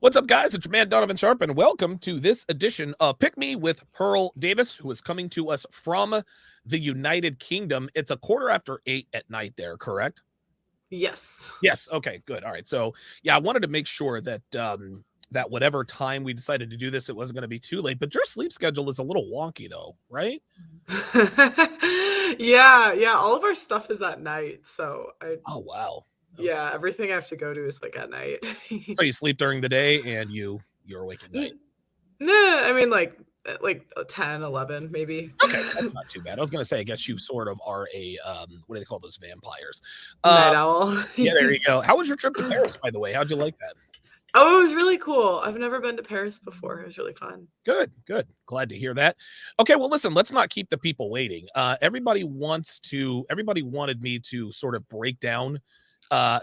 What's up, guys? It's your man Donovan Sharp, and welcome to this edition of Pick Me with Pearl Davis, who is coming to us from the United Kingdom. It's 8:15 at night there, correct? Yes. Yes. Okay, good. All right. So, yeah, I wanted to make sure that that whatever time we decided to do this, it wasn't going to be too late. But your sleep schedule is a little wonky, though, right? yeah. All of our stuff is at night, so Oh, wow. Okay. Yeah, everything I have to go to is like at night. So you sleep during the day and you're awake at night. Nah, I mean like 10, 11 maybe. Okay, that's not too bad. I was gonna say, I guess you sort of are a what do they call those vampires? Night owl. Yeah, there you go. How was your trip to Paris, by the way? How'd you like that? Oh, it was really cool. I've never been to Paris before. It was really fun. Good. Glad to hear that. Okay, well, listen, let's not keep the people waiting. Everybody wanted me to sort of break down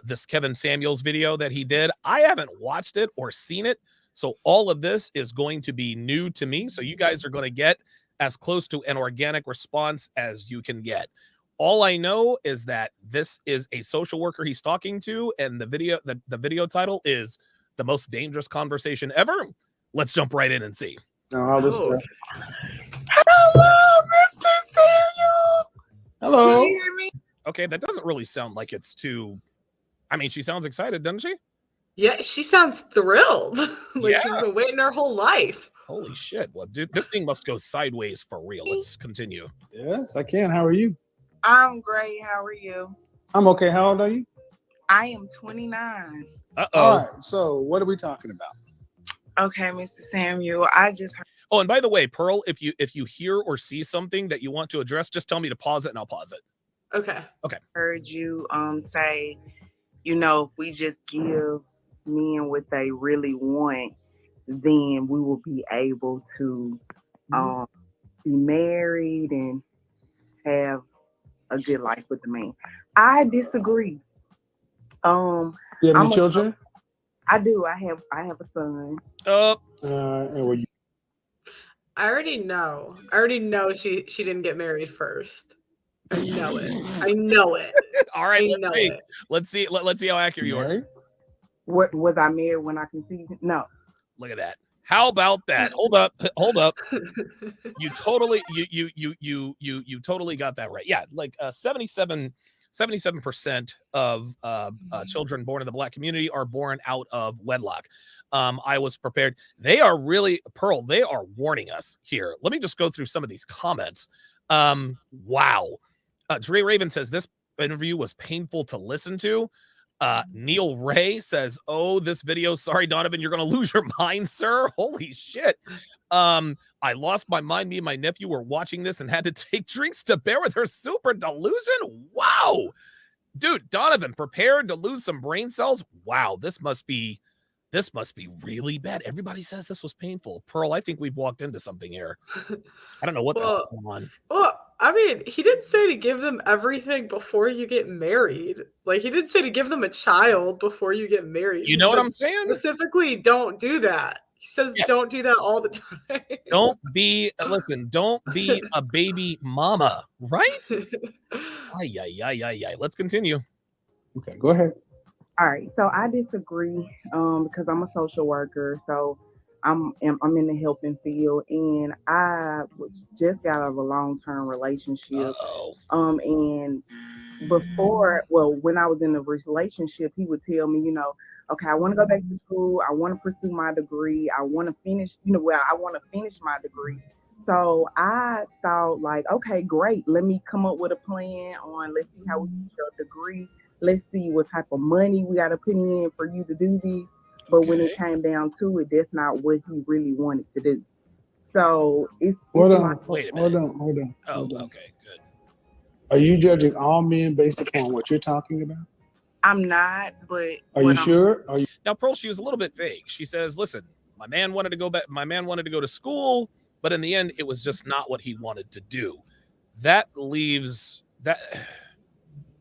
this Kevin Samuels video that he did. I haven't watched it or seen it, so all of this is going to be new to me. So you guys are going to get as close to an organic response as you can get. All I know is that this is a social worker he's talking to, and the video title is "The Most Dangerous Conversation Ever." Let's jump right in and see. Hello, Mr. Samuel. Hello. Can you hear me? Okay, that doesn't really sound like it's too. I mean, she sounds excited, doesn't she? Yeah, she sounds thrilled. Yeah. She's been waiting her whole life. Holy shit. Well, dude, this thing must go sideways for real. Let's continue. Yes, I can. How are you? I'm great. How are you? I'm okay. How old are you? I am 29. Uh-oh. All right. So what are we talking about? Okay, Mr. Samuel. I just heard. Oh, and by the way, Pearl, if you hear or see something that you want to address, just tell me to pause it and I'll pause it. Okay. Heard you say, if we just give men what they really want, then we will be able to be married and have a good life with the man. I disagree. You have any children? I do. I have a son. And were you? I already know she didn't get married first. I know it. All right, I know it. let's see how accurate you are. Married? What was I married when I conceived? No. Look at that. How about that? Hold up. You totally you totally got that right. Yeah, like 77% of children born in the Black community are born out of wedlock. I was prepared. They are really, Pearl, they are warning us here. Let me just go through some of these comments. Wow. Dre Raven says this interview was painful to listen to. Neil Ray says, "Oh, this video. Sorry, Donovan, you're gonna lose your mind, sir. Holy shit. I lost my mind. Me and my nephew were watching this and had to take drinks to bear with her super delusion. Wow, dude, Donovan, prepared to lose some brain cells. Wow, this must be really bad. Everybody says this was painful. Pearl, I think we've walked into something here. I don't know what the hell's going on. Well, I mean, he didn't say to give them everything before you get married. Like, he didn't say to give them a child before you get married. You know what I'm saying? Specifically, don't do that. He says don't do that all the time. Don't be a baby mama, right? Ay. Let's continue. Okay, go ahead. All right, so I disagree because I'm a social worker, so I'm in the helping field, and I just got out of a long-term relationship. And when I was in the relationship, he would tell me, okay, I want to go back to school, I want to pursue my degree, I want to finish, I want to finish my degree. So I thought, like, okay, great, let me come up with a plan on, let's see how we get your degree. Let's see what type of money we got to put in for you to do this. But when it came down to it, that's not what he really wanted to do. So Hold on. Wait a minute. Hold on. Okay, good. Are you judging all men based upon what you're talking about? I'm not, but are you sure? Now, Pearl, she was a little bit vague. She says, listen, my man wanted to go back, my man wanted to go to school, but in the end, it was just not what he wanted to do. That leaves that.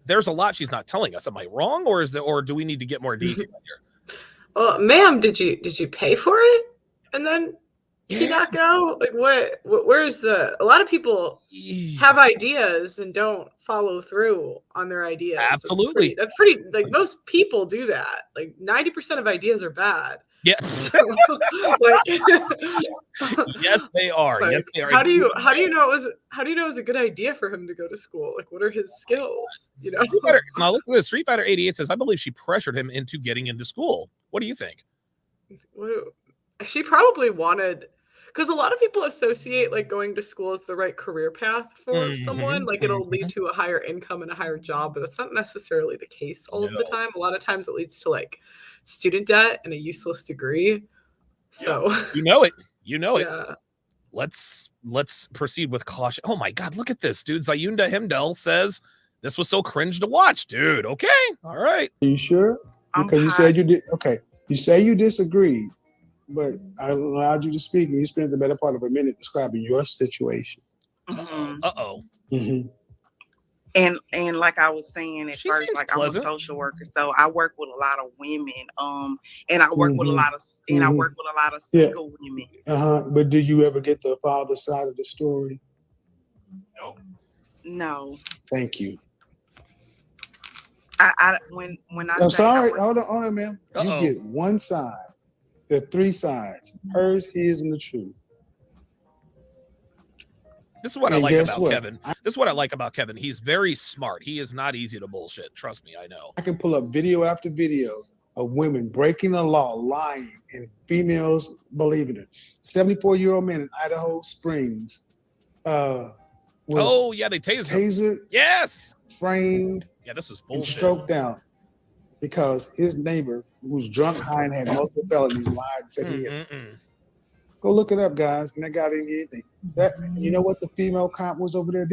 There's a lot she's not telling us. Am I wrong, or do we need to get more detail here? Well, ma'am, did you pay for it? And then he not go? Like where's a lot of people have ideas and don't follow through on their ideas. Absolutely. That's pretty like most people do that. Like 90% of ideas are bad. Yeah. So, like, Yes, they are. like, Yes, they are. how do you know it was a good idea for him to go to school? Like, what are his skills? You know. Now listen to this. Street Fighter 88 says, I believe she pressured him into getting into school. What do you think? She probably wanted, because a lot of people associate like going to school as the right career path for someone. Like it'll lead to a higher income and a higher job, but that's not necessarily the case all of the time. A lot of times it leads to like student debt and a useless degree. So you know it. Yeah. Let's proceed with caution. Oh my God, look at this, dude. Zayunda Himdel says this was so cringe to watch, dude. Okay, all right. Are you sure? Because you said you did. Okay, you say you disagreed, but I allowed you to speak, and you spent the better part of a minute describing your situation. Uh-oh. Mm-hmm. And like I was saying at first, like pleasant. I'm a social worker, so I work with a lot of women. And I work with a lot of I work with a lot of single women. But do you ever get the father side of the story? No. Thank you. When I'm sorry. Hold on, ma'am. You get one side. There are three sides: hers, his, and the truth. This is what I like about Kevin. This is what I like about Kevin. He's very smart. He is not easy to bullshit. Trust me, I know. I can pull up video after video of women breaking the law, lying, and females believing it. 74-year-old man in Idaho Springs. They tased him. Yes. Framed. Yeah, this was bullshit. And stroked down because his neighbor, who was drunk, high, and had multiple felonies, lied and said he had. Go look it up, guys. And that guy didn't get anything. You know what the female cop was over there?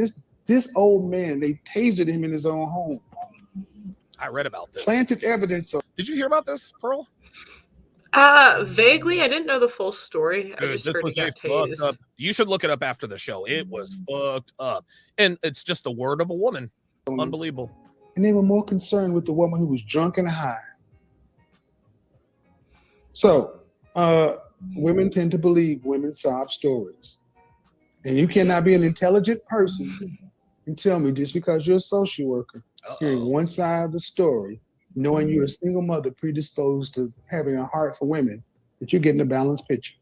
This old man, they tasered him in his own home. I read about this. Planted evidence. Did you hear about this, Pearl? Vaguely. I didn't know the full story. I just heard he got tased. Up. You should look it up after the show. It was fucked up. And it's just the word of a woman. Unbelievable. And they were more concerned with the woman who was drunk and high. So, women tend to believe women's sob stories. And you cannot be an intelligent person and tell me just because you're a social worker, hearing one side of the story, knowing you're a single mother predisposed to having a heart for women, that you're getting a balanced picture.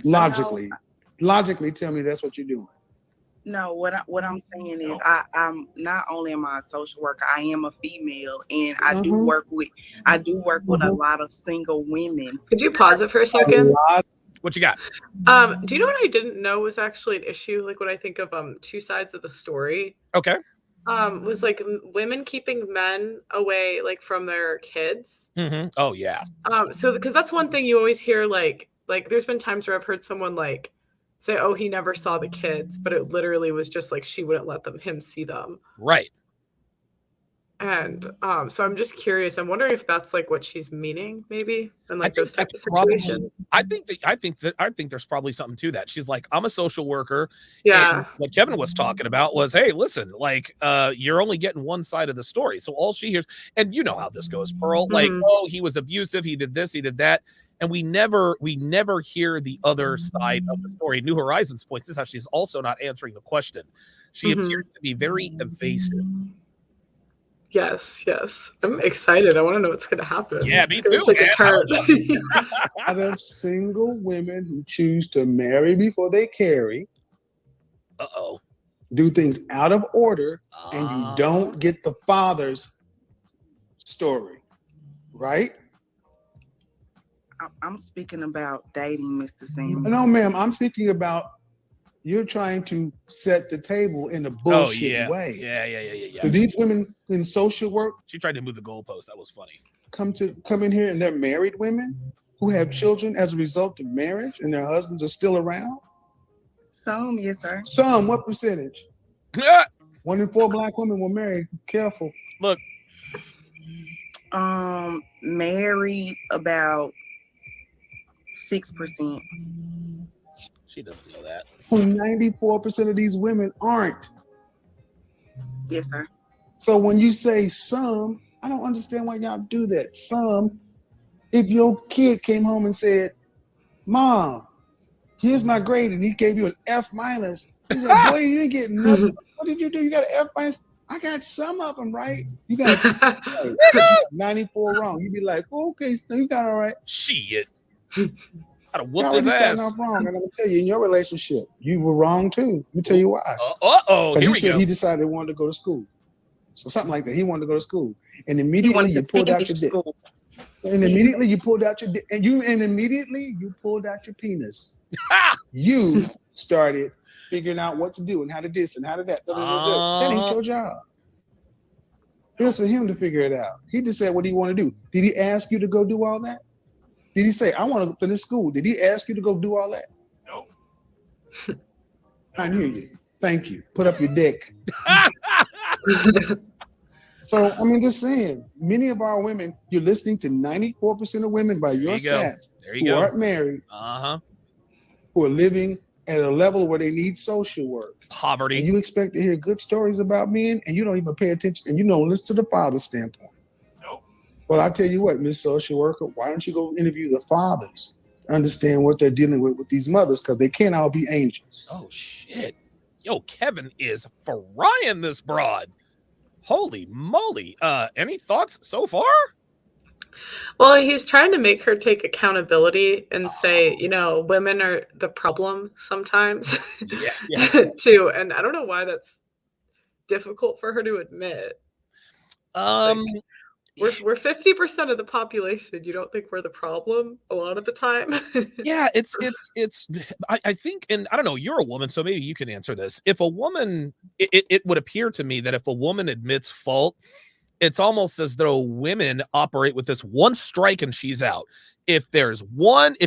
Logically tell me that's what you're doing. No, what I'm saying is I'm not only am I a social worker, I am a female, and I do work with a lot of single women. Could you pause it for a second? What you got? Do you know what I didn't know was actually an issue? Like when I think of two sides of the story. Okay. Was like women keeping men away like from their kids. Oh yeah. So because that's one thing you always hear, like there's been times where I've heard someone like say, oh, he never saw the kids, but it literally was just like she wouldn't let him see them. Right. And so I'm just curious. I'm wondering if that's like what she's meaning, maybe, and like those types of situations. I think there's probably something to that. She's like, I'm a social worker. Yeah. And what Kevin was talking about was, hey, listen, like, you're only getting one side of the story. So all she hears, and you know how this goes, Pearl. Like, oh, he was abusive. He did this. He did that. And we never hear the other side of the story. New Horizons points this out. She's also not answering the question. She appears to be very evasive. Yes. I'm excited. I want to know what's going to happen. Yeah, me too. Take a turn. Out of single women who choose to marry before they carry, do things out of order, and you don't get the father's story, right? I'm speaking about dating, Mr. Sam. No, ma'am. I'm speaking about you're trying to set the table in a bullshit way. Yeah. Do these women in social work? She tried to move the goalpost. That was funny. Come in here and they're married women who have children as a result of marriage, and their husbands are still around. Some, yes, sir. Some. What percentage? 1 in 4 Black women were married. Careful. Look. Married about 6%. She doesn't know that. 94% of these women aren't. Yes, sir. So when you say some, I don't understand why y'all do that. Some, if your kid came home and said, Mom, here's my grade, and he gave you an F minus. He said, boy, you didn't get nothing. What did you do? You got an F minus. I got some of them right. You got 94 wrong. You'd be like, okay, so you got all right. Shit. I'd have whooped You're his already ass. starting off wrong. And I'm gonna tell you, in your relationship, you were wrong too. Let me tell you why. Uh-oh, here He we said go. he decided he wanted to go to school. So something like that. He wanted to go to school. And immediately you pulled out your dick. And immediately you pulled out your dick. And immediately you pulled out your penis. You started figuring out what to do and how to this and how to that. That ain't your job. It's for him to figure it out. He just said what he want to do. Did he ask you to go do all that? Did he say, I want to finish school? Did he ask you to go do all that? No. I hear you. Thank you. Put up your dick. So, I mean, just saying, many of our women, you're listening to 94% of women by your stats who aren't married, who are living at a level where they need social work. Poverty. And you expect to hear good stories about men, and you don't even pay attention, and you don't listen to the father's standpoint. Nope. Well, I tell you what, Miss Social Worker, why don't you go interview the fathers, understand what they're dealing with these mothers, because they can't all be angels. Oh, shit. Yo, Kevin is frying this broad. Holy moly. Any thoughts so far? Well, he's trying to make her take accountability and say, you know, women are the problem sometimes. Yeah. Too. And I don't know why that's difficult for her to admit. We're 50% of the population. You don't think we're the problem a lot of the time? Yeah, it's I think, and I don't know, you're a woman, so maybe you can answer this. If a woman, it would appear to me that if a woman admits fault, it's almost as though women operate with this one strike and she's out. If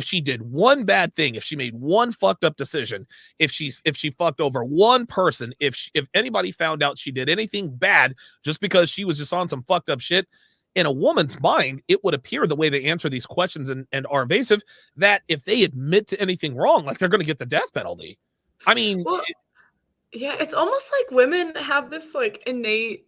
she did one bad thing, if she made one fucked up decision, if she fucked over one person, if anybody found out she did anything bad just because she was just on some fucked up shit, in a woman's mind, it would appear the way they answer these questions and are evasive, that if they admit to anything wrong, like they're going to get the death penalty. I mean, well, yeah, it's almost like women have this like innate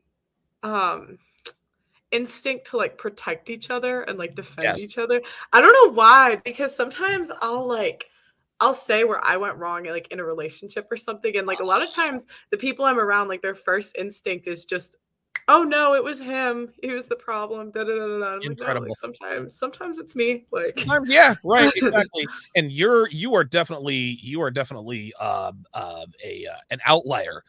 instinct to like protect each other and like defend each other. I don't know why, because sometimes I'll say where I went wrong, like in a relationship or something, and like a lot of times the people I'm around, like their first instinct is just, oh no, it was him. He was the problem. Da, da, da, da. Incredible. Like, no, like sometimes it's me. Like sometimes, yeah, right, exactly. And you are definitely an outlier.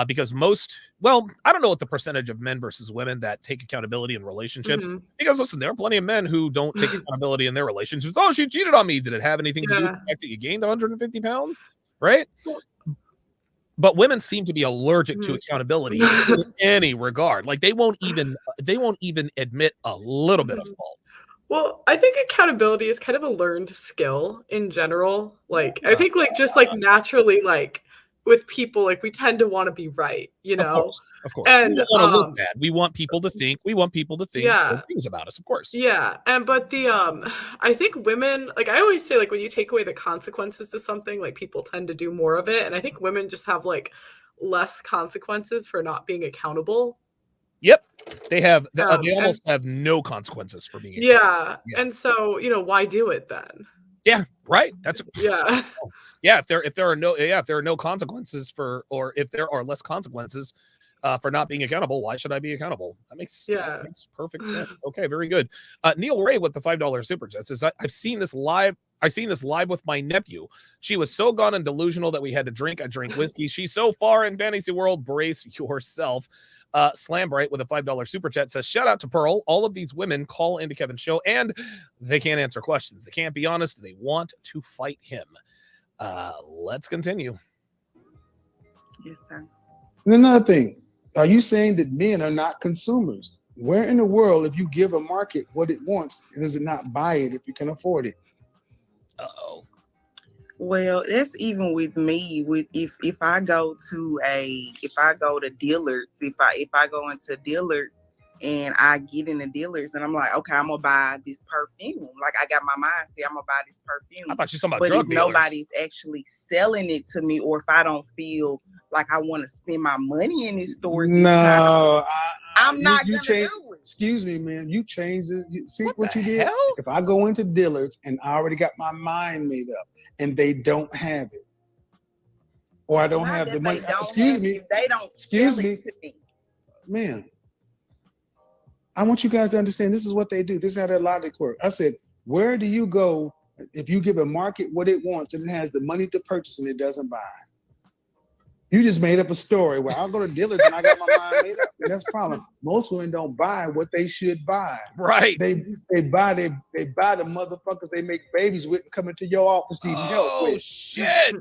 Because I don't know what the percentage of men versus women that take accountability in relationships. Because listen, there are plenty of men who don't take accountability in their relationships. Oh, she cheated on me. Did it have anything to do with the fact that you gained 150 pounds? Right? But women seem to be allergic to accountability in any regard. Like they won't even admit a little bit of fault. Well, I think accountability is kind of a learned skill in general. Like I think like just like naturally like with people, like we tend to want to be right, you know. Of course. And we don't want to look bad. We want people to think good things about us, of course. Yeah. But the I think women, like I always say, like when you take away the consequences to something, like people tend to do more of it. And I think women just have like less consequences for not being accountable. Yep. They have they almost have no consequences for being accountable. Yeah. And so, you know, why do it then? Yeah, right. That's yeah. Yeah, if there are no consequences or if there are less consequences for not being accountable, why should I be accountable? That makes perfect sense. Okay, very good. Neil Ray with the $5 super chat says, I've seen this live with my nephew. She was so gone and delusional that we had to drink. I drank whiskey. She's so far in fantasy world. Brace yourself. Slam Bright with a $5 super chat says, shout out to Pearl. All of these women call into Kevin's show and they can't answer questions. They can't be honest. They want to fight him. Let's continue. Yes, sir. And another thing, are you saying that men are not consumers? Where in the world, if you give a market what it wants, does it not buy it if you can afford it? Uh-oh. Well, that's even with me. With if I go to Dillard's, if I go into Dillard's, and I get in the dealers and I'm like, okay, I'm gonna buy this perfume. Like I got my mindset, I'm gonna buy this perfume. I thought you were talking about But drug if dealers. nobody's actually selling it to me, or if I don't feel like I want to spend my money in this store, No, I'm not you gonna change. do it. Excuse me, man. You changed it. See What what the you did? hell? If I go into Dillard's and I already got my mind made up, and they don't have it, or I don't Not have that the they money. don't Excuse have me, it, if they don't excuse sell me, it to me. man. I want you guys to understand this is what they do. This is how their logic works. I said, where do you go if you give a market what it wants and it has the money to purchase and it doesn't buy? You just made up a story where I'll go to Dillard's and I got my mind made up. And that's the problem. Most women don't buy what they should buy. Right. They buy the motherfuckers they make babies with and come into your office needing help Oh with. shit!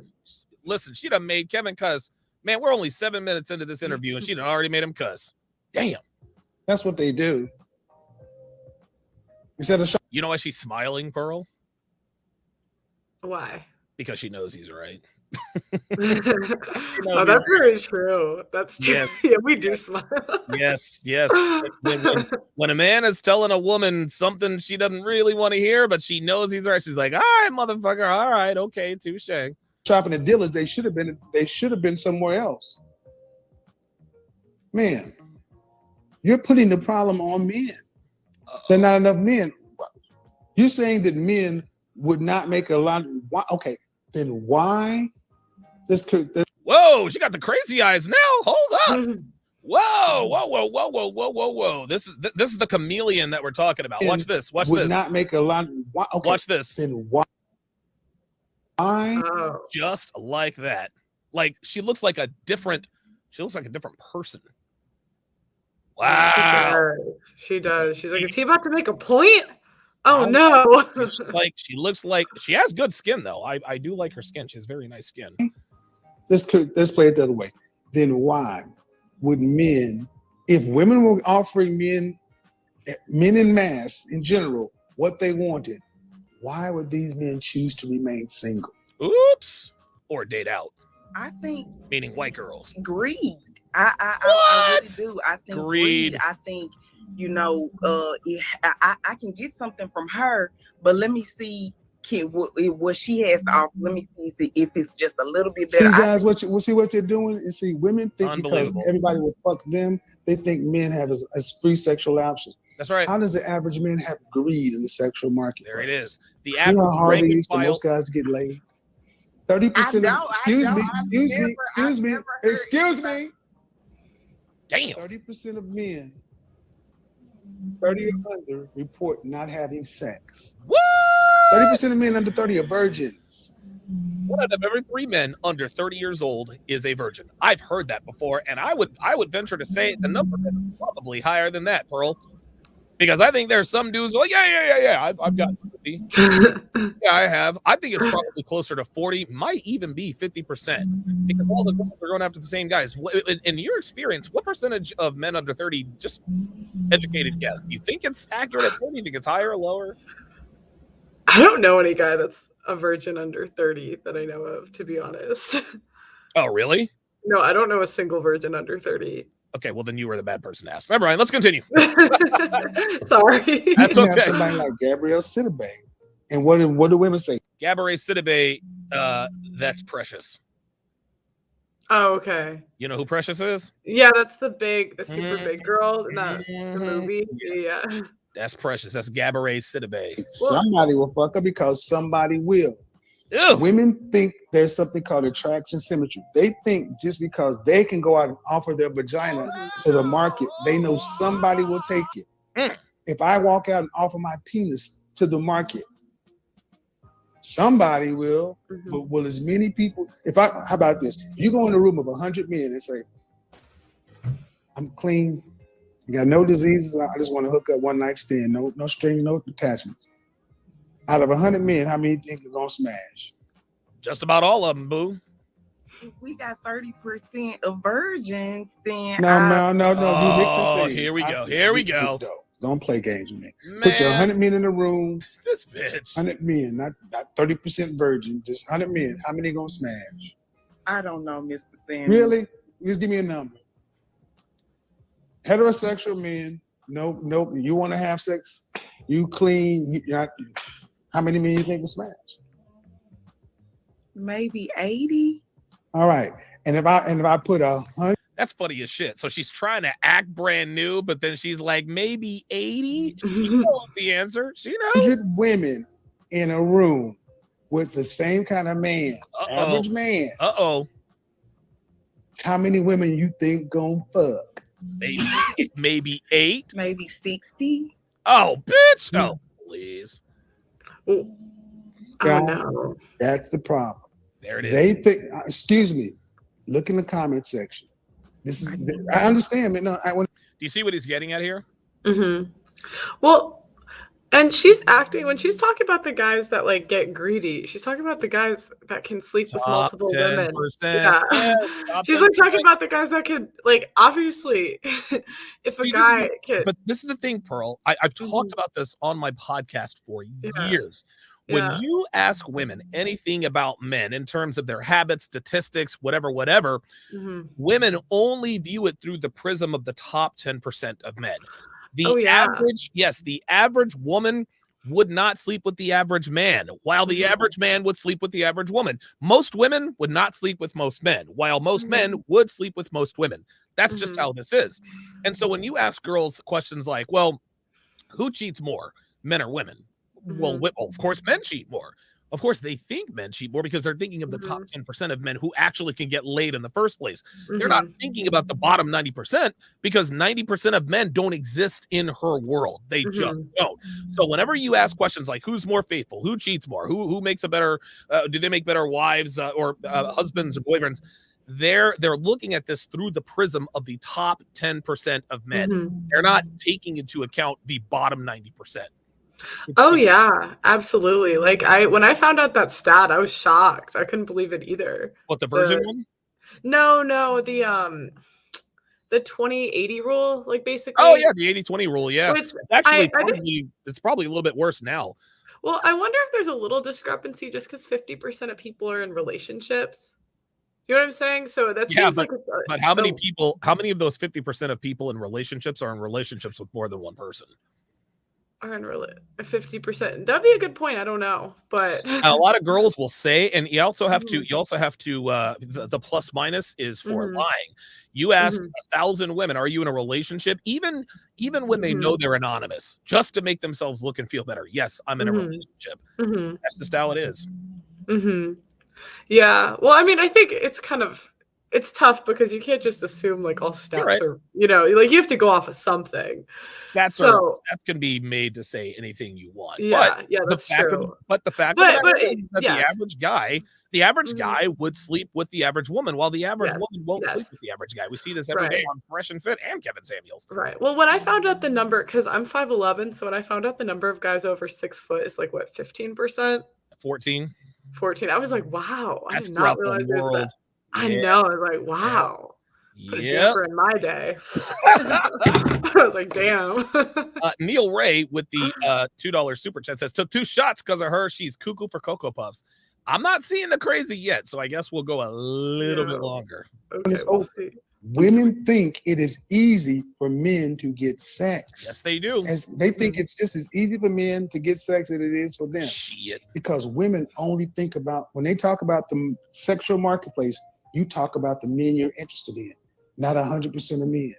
Listen, she done made Kevin cuss. Man, we're only 7 minutes into this interview, and she done already made him cuss. Damn. That's what they do. Instead of You know why she's smiling, Pearl? Why? Because she knows he's right. Oh, that's very true. That's true. Yes. Yeah, we do smile. Yes. When a man is telling a woman something she doesn't really want to hear, but she knows he's right, she's like, all right, motherfucker, all right, okay, touche. shopping at Dillard's, they should have been somewhere else. Man, you're putting the problem on men. There are not enough men. You're saying that men would not make a lot. Okay, then why? Whoa, she got the crazy eyes now. Hold up. Whoa. This is the chameleon that we're talking about. Watch this. Watch would this. not make a lot. Okay, Watch this. Then why? Oh. Just like that. Like she looks like a different person. Wow. She does. She's like, is he about to make a point? Oh no. Like she looks like she has good skin though. I do like her skin. She has very nice skin. Let's play it the other way. Then why would men, if women were offering men in mass in general, what they wanted, why would these men choose to remain single? Oops. Or date out. I think Meaning white girls. greed. I really do. I think Greed. greed. I think, I can get something from her, but let me see what she has to offer. Let me see if it's just a little bit better. See, guys, what you're doing is, see, women think because Unbelievable. everybody will fuck them, they think men have a free sexual option. That's right. How does the average man have greed in the sexual market? There it is. The You average know how hard it rank and is for file. most guys to get laid? 30%. Excuse me. Damn. 30% of men, 30 or under, report not having sex. What? 30% of men under 30 are virgins. 1 out of every 3 men under 30 years old is a virgin. I've heard that before, and I would venture to say the number is probably higher than that, Pearl. Because I think there's some dudes like, yeah, I've got pussy. Yeah, I have. I think it's probably closer to 40, might even be 50%. Because all the girls are going after the same guys. In your experience, what percentage of men under 30, just educated guess, do you think it's accurate at 30? Do you think it's higher or lower? I don't know any guy that's a virgin under 30 that I know of, to be honest. Oh, really? No, I don't know a single virgin under 30. Okay, well, then you were the bad person to ask. All right, Brian, let's continue. Sorry. That's You can have okay. somebody like Gabrielle Sidibe. And what do women say? Gabourey Sidibe, that's Precious. Oh, okay. You know who Precious is? Yeah, that's the super big girl in the Mhm. movie. Yeah. That's Precious. That's Gabourey Sidibe. Somebody will fuck her because somebody will. Ew. Women think there's something called attraction symmetry. They think just because they can go out and offer their vagina to the market, they know somebody will take it. Mm. If I walk out and offer my penis to the market, somebody will. Mhm. But will as many people? How about this? You go in a room of 100 men and say, "I'm clean, got no diseases. I just want to hook up one night stand, no string, no attachments." Out of 100 men, how many think are gonna smash? Just about all of them, boo. If we got 30% of virgins, then No. You mixing Oh, things. here we go. Here we go. Don't play games with me. Man, Put your 100 men in a room. this bitch. 100 men, not 30% virgin. Just 100 men. How many gonna smash? I don't know, Mr. Sanders. Really? Just give me a number. Heterosexual men Nope. You want to have sex? You clean. How many men you think will smash? Maybe 80. All right. And if I put 100, That's funny as shit. So she's trying to act brand new, but then she's like, maybe 80. She knows the answer. She knows. women in a room with the same kind of man, average man, how many women you think gonna fuck? Maybe 8. Maybe 60. Oh, bitch. Oh, please. Oh no. That's the problem. There it is. They think, excuse me, look in the comment section. I understand, man. No, do you see what he's getting at here? Mm-hmm. Well, and she's acting when she's talking about the guys that like get greedy. She's talking about the guys that can sleep with multiple women. Yeah. Yes, she's like talking about the guys that can, like, obviously, if a guy can. But this is the thing, Pearl. I've talked about this on my podcast for years. When you ask women anything about men in terms of their habits, statistics, whatever, women only view it through the prism of the top 10% of men. The average woman would not sleep with the average man, while the average man would sleep with the average woman. Most women would not sleep with most men, while most men would sleep with most women. That's just how this is. And so when you ask girls questions like, well, who cheats more, men or women? Well, of course, men cheat more. Of course, they think men cheat more because they're thinking of the top 10% of men who actually can get laid in the first place. They're not thinking about the bottom 90% because 90% of men don't exist in her world. They just don't. So whenever you ask questions like who's more faithful, who cheats more, who makes a better, do they make better wives or husbands or boyfriends? They're looking at this through the prism of the top 10% of men. They're not taking into account the bottom 90%. Oh yeah, absolutely. Like when I found out that stat, I was shocked. I couldn't believe it either. What, the virgin one? No, the 20-80 rule, like basically. Oh yeah, the 80-20 rule. Yeah, which actually, it's probably a little bit worse now. Well, I wonder if there's a little discrepancy just because 50% of people are in relationships. You know what I'm saying? So that seems like. But how many people? How many of those 50% of people in relationships are in relationships with more than one person? Are in 50%. That'd be a good point. I don't know, but a lot of girls will say, and you also have to. The plus minus is for lying. You ask 1,000 women, "Are you in a relationship?" Even when they know they're anonymous, just to make themselves look and feel better. Yes, I'm in a relationship. That's just how it is. Yeah. Well, I mean, I think it's tough because you can't just assume like all stats are, like you have to go off of something. Stats can be made to say anything you want. Yeah, that's true. But the fact is that the average guy would sleep with the average woman, while the average woman won't sleep with the average guy. We see this every day on Fresh and Fit and Kevin Samuels. Right. Well, when I found out the number, because I'm 5'11", so when I found out the number of guys over 6 foot is like what, 15%? 14. I was like, wow. That's I did not realize there's that. I know. I was like, wow. Put a damper in my day. I was like, damn. Neil Ray with the $2 super chat says, took 2 shots because of her. She's cuckoo for Cocoa Puffs. I'm not seeing the crazy yet, so I guess we'll go a little bit longer. Okay, we'll see. Women think it is easy for men to get sex. Yes, they do. As they think it's just as easy for men to get sex as it is for them. Shit. Because women only think about, when they talk about the sexual marketplace, you talk about the men you're interested in, not 100% of men.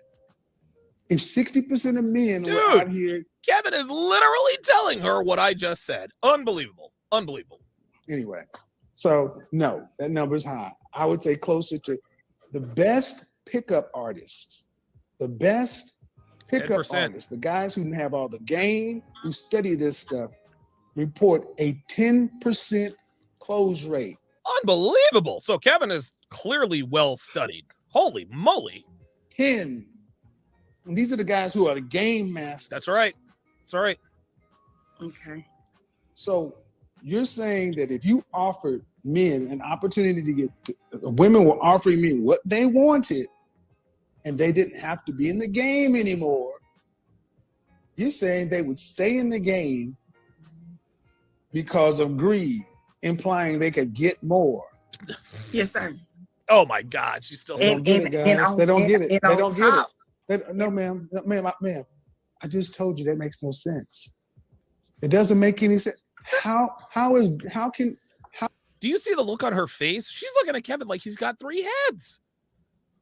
If 60% of men were out here. Kevin is literally telling her what I just said. Unbelievable. Anyway, so no, that number is high. I would say closer to the best pickup artists, the guys who have all the game, who study this stuff, report a 10% close rate. Unbelievable. So Kevin is clearly well studied. Holy moly. 10. And these are the guys who are the game masters. That's right. Okay. So you're saying that if you offered men an opportunity to get, women were offering men what they wanted, and they didn't have to be in the game anymore, you're saying they would stay in the game because of greed, implying they could get more. Yes, sir. Oh my God, she's still They don't get it, guys. They don't get it. No, ma'am. I just told you that makes no sense. It doesn't make any sense. How can Do you see the look on her face? She's looking at Kevin like he's got 3 heads.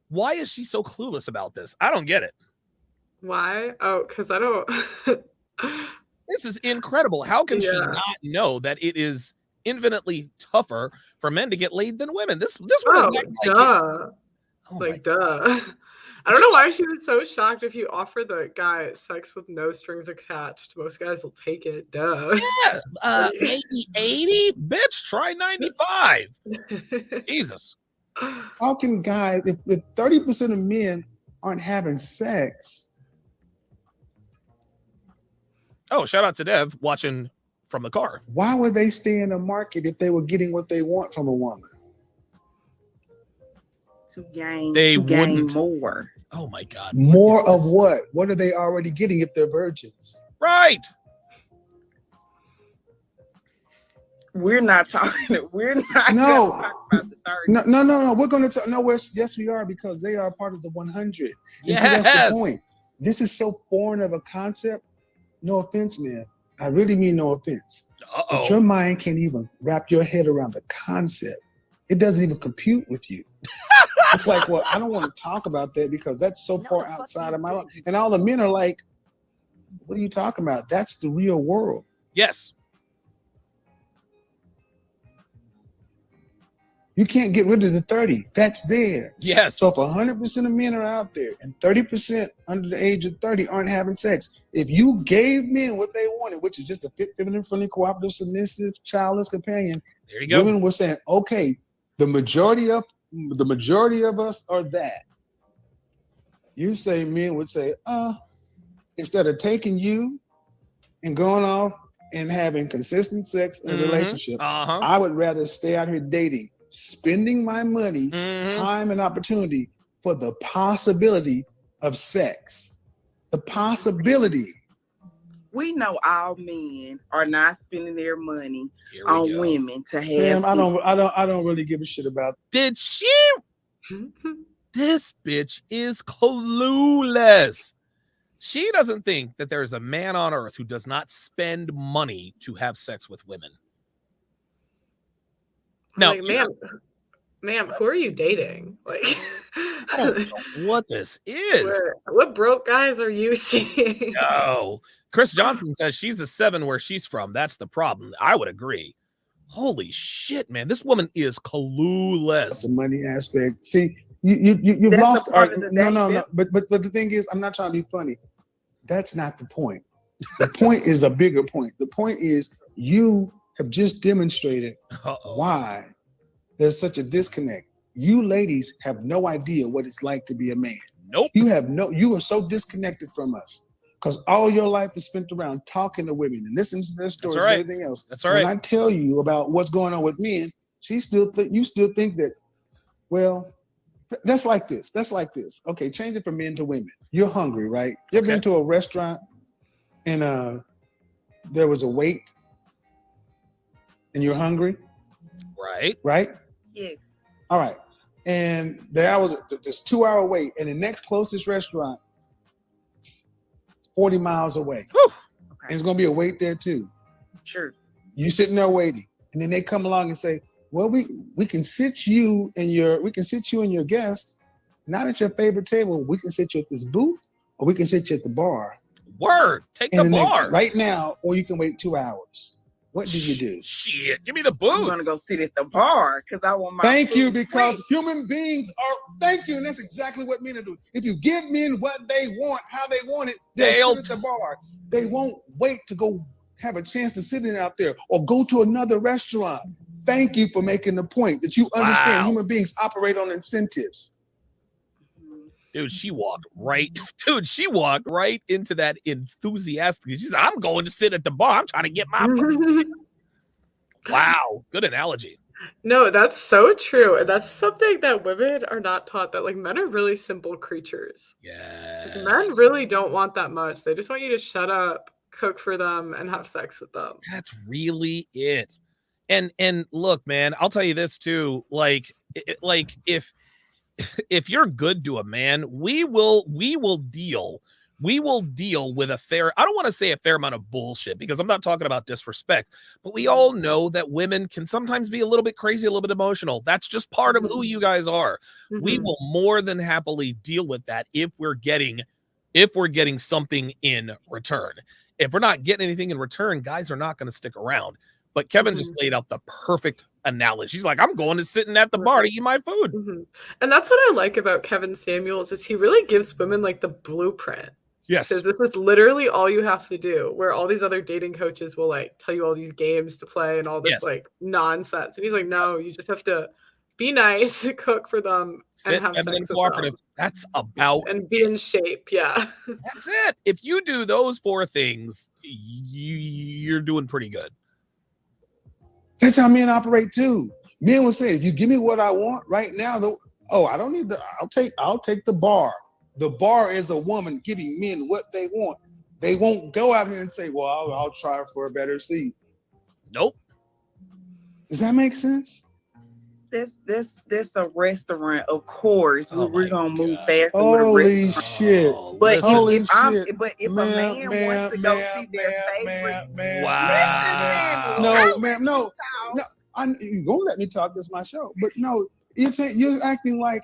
Why is she so clueless about this? I don't get it. Why? Oh, because I don't. This is incredible. How can she Yeah. not know that it is infinitely tougher for men to get laid than women? This woman Oh, is acting duh. oh my Like, duh. I don't know why she was so shocked if you offer the guy sex with no strings attached. Most guys will take it. Duh. yeah, maybe 80? Bitch, try 95. Jesus. how can guys, if 30% of men aren't having sex? Oh, shout out to Dev watching from the car. Why would they stay in the market if they were getting what they want from a woman? To gain, They to gain wouldn't. more. Oh my God. More is of this? what? What are they already getting if they're virgins? Right. We're not talking. We're not No. gonna talk about the 30. No. We're going to talk. No, yes, we are, because they are part of the 100. And so that's Yes. the point. This is so foreign of a concept. No offense, man. I really mean no offense. But your Uh-oh. mind can't even wrap your head around the concept. It doesn't even compute with you. It's like, well, I don't want to talk about that because that's so far outside of my life. And all the men are like, what are you talking about? That's the real world. Yes. You can't get rid of the 30. That's there. Yes. So if 100% of men are out there and 30% under the age of 30 aren't having sex, if you gave men what they wanted, which is just a fit, feminine, friendly, cooperative, submissive, childless companion, There you go. women were saying, okay, the majority of us are that. You say men would say, instead of taking you and going off and having consistent sex in a relationship, Uh-huh. I would rather stay out here dating, spending my money, Mhm. time, and opportunity for the possibility of sex. The possibility. We know all men are not spending their money Here we on go. women to have Damn, I sex. don't really give a shit about. Did she? This bitch is clueless. She doesn't think that there's a man on earth who does not spend money to have sex with women. No, Like, ma'am, who are you dating? Like, I don't know what this is. what broke guys are you seeing? No. Chris Johnson says she's a 7 where she's from. That's the problem. I would agree. Holy shit, man. This woman is clueless. The money aspect. See, you've That's lost. the part of the No. day. But the thing is, I'm not trying to be funny. That's not the point. The point is a bigger point. The point is you have just demonstrated Uh-oh. why there's such a disconnect. You ladies have no idea what it's like to be a man. Nope. You are so disconnected from us because all your life is spent around talking to women and listening to their stories all right. and everything else. That's all right. When I tell you about what's going on with men, you still think that, well, that's like this. That's like this. Okay, change it from men to women. You're hungry, right? You ever Okay. been to a restaurant and there was a wait and you're hungry, Right. right? Yes. All right. And there was this 2-hour wait, and the next closest restaurant is 40 miles away. Whew. And it's gonna be a wait there too. Sure. You sitting there waiting, and then they come along and say, well, we can sit you and your guest not at your favorite table. We can sit you at this booth, or we can sit you at the bar. Word. Take the And then bar. right now, or you can wait 2 hours. What did you do? Shit. Give me the I'm booth. gonna go sit at the bar because I want my Thank you, food because quick. human beings are. Thank you, and that's exactly what men are doing. If you give men what they want, how they want it, they'll sit at the bar. They won't wait to go have a chance to sit in out there or go to another restaurant. Thank you for making the point that you understand Wow. human beings operate on incentives. Dude, she walked right into that enthusiastic. She's like, I'm going to sit at the bar. I'm trying to get my wow. Good analogy. No, that's so true. And that's something that women are not taught, that like men are really simple creatures. Yeah. Like, men really don't want that much. They just want you to shut up, cook for them, and have sex with them. That's really it. And look, man, I'll tell you this too. Like if you're good to a man, we will deal we will deal with I don't want to say a fair amount of bullshit, because I'm not talking about disrespect, but we all know that women can sometimes be a little bit crazy, a little bit emotional. That's just part of who you guys are. We will more than happily deal with that if we're getting something in return. If we're not getting anything in return, guys are not going to stick around. But Kevin just laid out the perfect analogy. She's like, I'm going to sitting at the bar to eat my food. And that's what I like about Kevin Samuels, is he really gives women like the blueprint. Yes. Because this is literally all you have to do, where all these other dating coaches will like tell you all these games to play and all this like nonsense. And he's like, no, you just have to be nice, cook for them, and have sex with cooperative. them. That's about and be in shape. Yeah. That's it. If you do those 4 things, you're doing pretty good. That's how men operate too. Men will say, if you give me what I want right now, I don't need I'll take the bar. The bar is a woman giving men what they want. They won't go out here and say, well, I'll try for a better seat. Nope. Does that make sense? This a restaurant, of course. We're gonna move faster. Holy with a shit! But holy if a man wants to go see their favorite, wow. No, ma'am, no. You're gonna let me talk. This is my show. But no, you're acting like.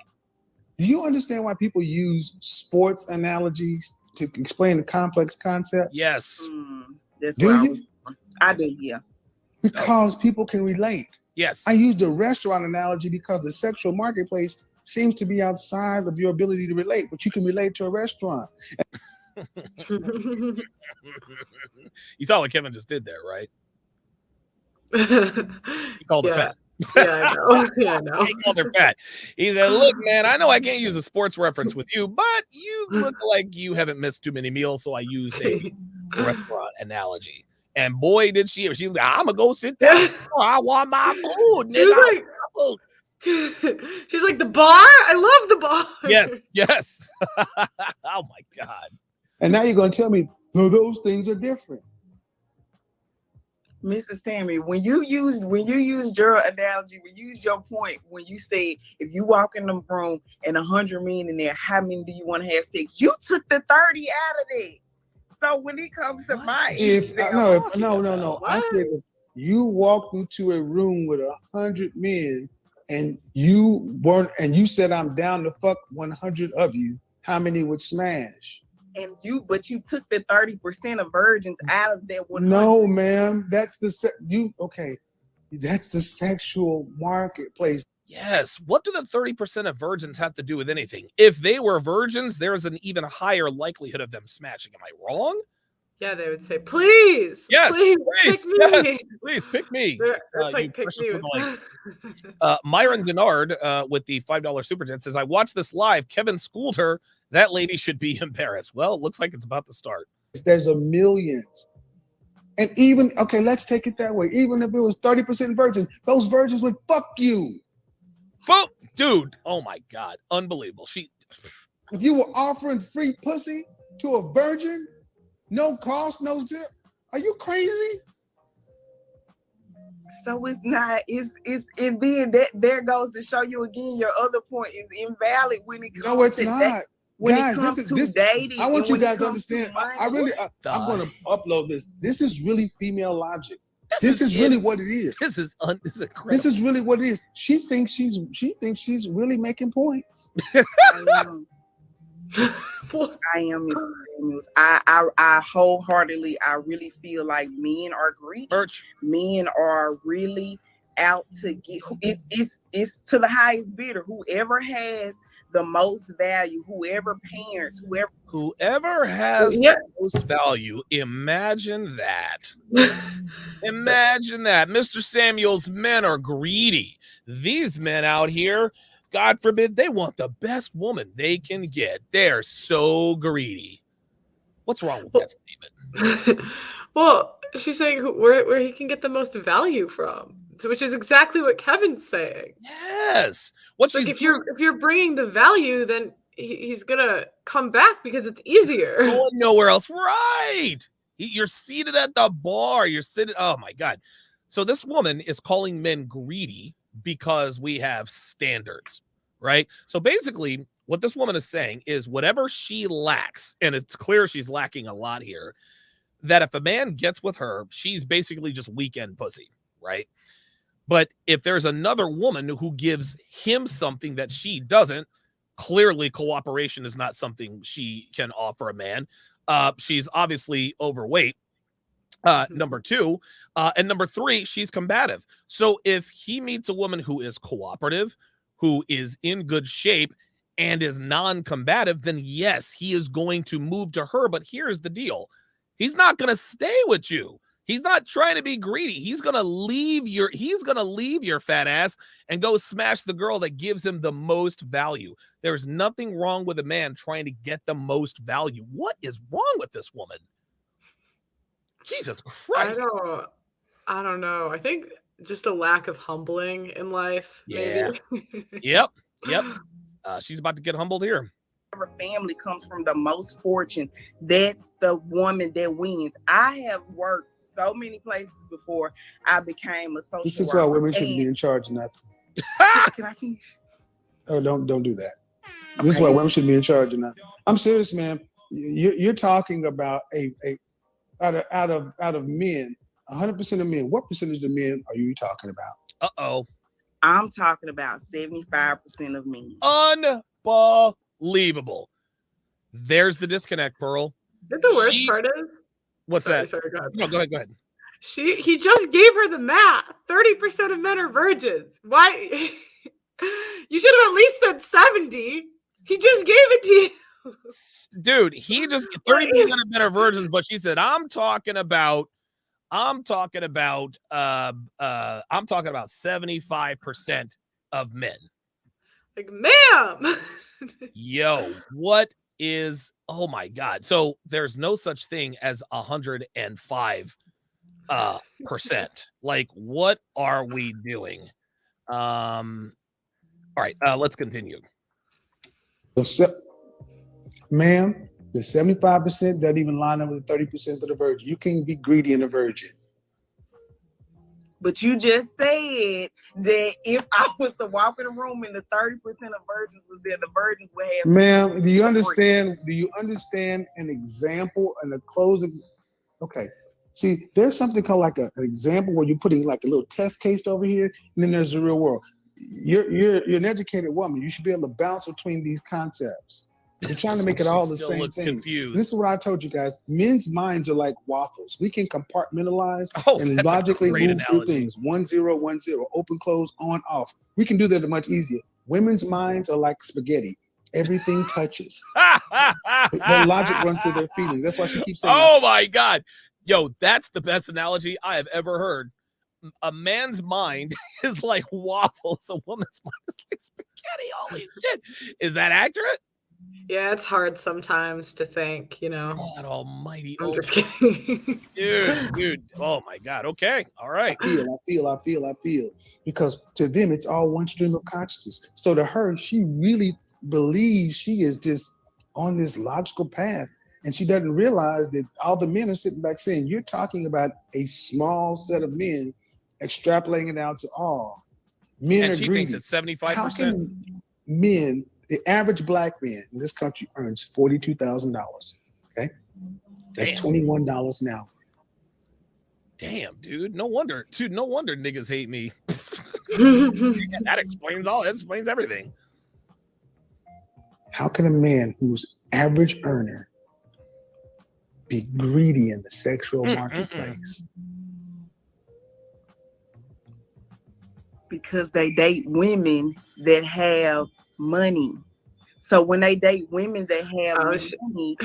Do you understand why people use sports analogies to explain the complex concepts? Yes. That's do you? I do, yeah. Because people can relate. Yes. I use the restaurant analogy because the sexual marketplace seems to be outside of your ability to relate, but you can relate to a restaurant. You saw what Kevin just did there, right? He called her fat. Yeah, I know. Yeah, I know. He called her fat. He said, look, man, I know I can't use a sports reference with you, but you look like you haven't missed too many meals, so I use a restaurant analogy. And boy, did she was like, I'm gonna go sit down. I want my food. She's like, the bar? I love the bar. Yes. Oh my God. And now you're gonna tell me, no, those things are different. Mrs. Tammy, when you used your analogy, when you used your point, when you say if you walk in the room and 100 men in there, how many do you want to have sex? You took the 30 out of it. So when it comes to my no. I said if you walked into a room with 100 men and you said I'm down to fuck 100 of you, how many would smash? But you took the 30% of virgins out of that 100. No, ma'am. That's the sexual marketplace. Yes. What do the 30% of virgins have to do with anything? If they were virgins, there's an even higher likelihood of them smashing. Am I wrong? Yeah, they would say, please. Yes, please pick me. Yes, please pick me. It's like, pick me. Myron Denard with the $5 super chat says, I watched this live. Kevin schooled her. That lady should be embarrassed. Well, it looks like it's about to start. There's a millions. And even, okay, let's take it that way. Even if it was 30% virgins, those virgins would fuck you. Well, dude, oh my God. Unbelievable. If you were offering free pussy to a virgin, no cost, no zip, are you crazy? So it's not, and then there goes to show you again, your other point is invalid when it comes no, it's to not. that. When guys, it comes to dating, I want you guys to understand. I'm going to upload this. This is really female logic. This is really what it is. This is incredible. This is really what it is. She thinks she's really making points. I am Mr. Samuels. I wholeheartedly, I really feel like men are greedy. Men are really out to get. It's to the highest bidder. Whoever has the most value, whoever parents, whoever has the most value. Imagine that. Imagine that. Mr. Samuels, men are greedy. These men out here, God forbid, they want the best woman they can get. They're so greedy. What's wrong with that statement? Well, she's saying where he can get the most value from, which is exactly what Kevin's saying. Yes. Like if you're bringing the value, then he's gonna come back because it's easier. Going nowhere else, right? You're seated at the bar. You're sitting. Oh my God. So this woman is calling men greedy because we have standards, right? So basically, what this woman is saying is whatever she lacks, and it's clear she's lacking a lot here, that if a man gets with her, she's basically just weekend pussy, right? But if there's another woman who gives him something that she doesn't, clearly cooperation is not something she can offer a man. She's obviously overweight. Number two, and number three, she's combative. So if he meets a woman who is cooperative, who is in good shape, and is non-combative, then yes, he is going to move to her. But here's the deal. He's not going to stay with you. He's not trying to be greedy. He's going to leave your fat ass and go smash the girl that gives him the most value. There's nothing wrong with a man trying to get the most value. What is wrong with this woman? Jesus Christ. I don't know. I think just a lack of humbling in life. Yeah. Maybe. Yep. She's about to get humbled here. Whatever family comes from the most fortune, that's the woman that wins. I have worked so many places before I became a social This is why worker, women shouldn't be in charge of nothing. Can I finish? Oh, don't do that. This is why women shouldn't be in charge of nothing. I'm serious, man. You're talking about out of men, 100% of men. What percentage of men are you talking about? Uh-oh. I'm talking about 75% of men. Unbelievable. There's the disconnect, Pearl. The worst part is. What's that? Sorry, go ahead. No, go ahead. He just gave her the math. 30% of men are virgins. Why? You should have at least said 70. He just gave it to you. Dude, he just 30% of men are virgins, but she said, I'm talking about 75% of men. Like, ma'am. Yo, what is, oh my God. So there's no such thing as 105%. Like, what are we doing? All right, let's continue. Ma'am, the 75% doesn't even line up with the 30% of the virgin. You can't be greedy in a virgin. But you just said that if I was to walk in a room and the 30% of virgins was there, the virgins would have. Ma'am, do you understand? Do you understand an example and a closing? Okay. See, there's something called like an example where you're putting like a little test case over here, and then there's the real world. You're an educated woman. You should be able to bounce between these concepts. You're trying to make it all the Still same looks thing. confused. This is what I told you guys. Men's minds are like waffles. We can compartmentalize and that's a logically great move through analogy. things. 1 0 1 0, open, close, on, off. We can do that much easier. Women's minds are like spaghetti. Everything touches. Their logic runs through their feelings. That's why she keeps saying, Oh my God. Yo, that's the best analogy I have ever heard. A man's mind is like waffles. A woman's mind is like spaghetti. Holy shit. Is that accurate? Yeah, it's hard sometimes to think, you know. God almighty. I'm just kidding. Dude. Oh my God. Okay. All right. I feel. Because to them, it's all one stream of consciousness. So to her, she really believes she is just on this logical path. And she doesn't realize that all the men are sitting back saying, you're talking about a small set of men extrapolating it out to all. Men And are she greedy. thinks it's 75%. How can men, the average black man in this country earns $42,000. Okay? That's Damn. $21 now. Damn, dude. No wonder niggas hate me. That explains all. That explains everything. How can a man who's average earner be greedy in the sexual marketplace? Because they date women that have money. So when they date women that have money,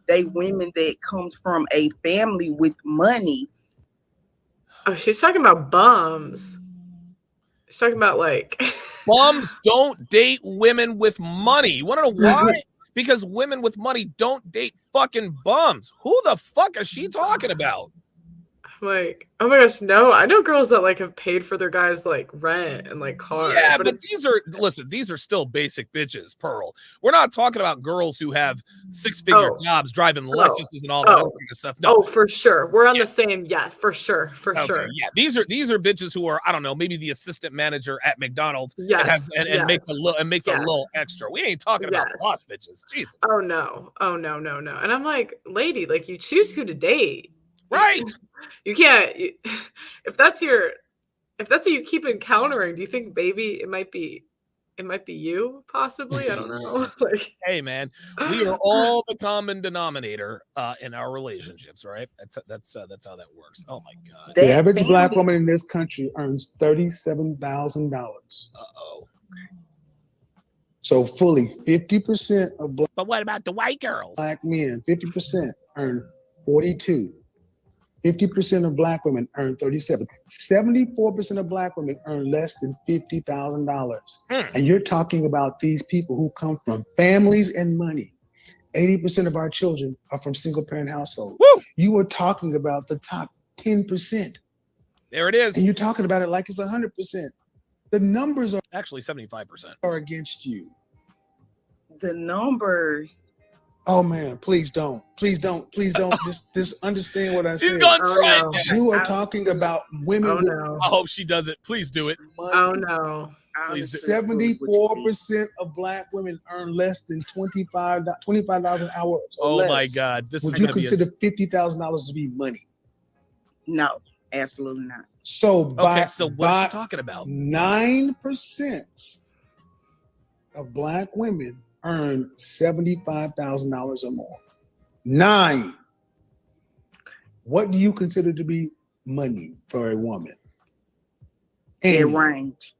they women that comes from a family with money. Oh, she's talking about bums. She's talking about like Bums don't date women with money. You want to know why? Because women with money don't date fucking bums. Who the fuck is she talking about? Like, oh my gosh, no. I know girls that like have paid for their guys like rent and like cars. Yeah, but but it's these are still basic bitches, Pearl. We're not talking about girls who have 6-figure jobs, driving Lexuses and all that other kind of stuff. No, for sure. We're on the same. Yeah, for sure, for sure. Yeah, these are bitches who are, I don't know, maybe the assistant manager at McDonald's. Yes, and makes a little extra. We ain't talking about boss bitches. Jesus. Oh no. And I'm like, lady, like you choose who to date. Right. You can't. If that's what you keep encountering, do you think, baby, it might be you possibly? I don't know. Like, hey man, we are all the common denominator in our relationships, right? That's how that works. Oh my god. The average black woman in this country earns $37,000. Uh-oh. So fully 50% of But what about the white girls? black men, 50% earn 42. 50% of black women earn 37. 74% of black women earn less than $50,000. And you're talking about these people who come from families and money. 80% of our children are from single parent households. Woo! You were talking about the top 10%. There it is. And you're talking about it like it's 100%. The numbers are actually 75% against you. The numbers. Oh man, please don't. Just understand what I said. He's gonna try it. You are talking about women. Oh no. I hope she does it. Please do it. Oh no. 74% of black women earn less than $25,000 an hour. Oh my God. This Would is you gonna be consider $50,000 to be money? No, absolutely not. So so what are you talking about? 9% of black women earn $75,000 or more. 9. What do you consider to be money for a woman? Their range.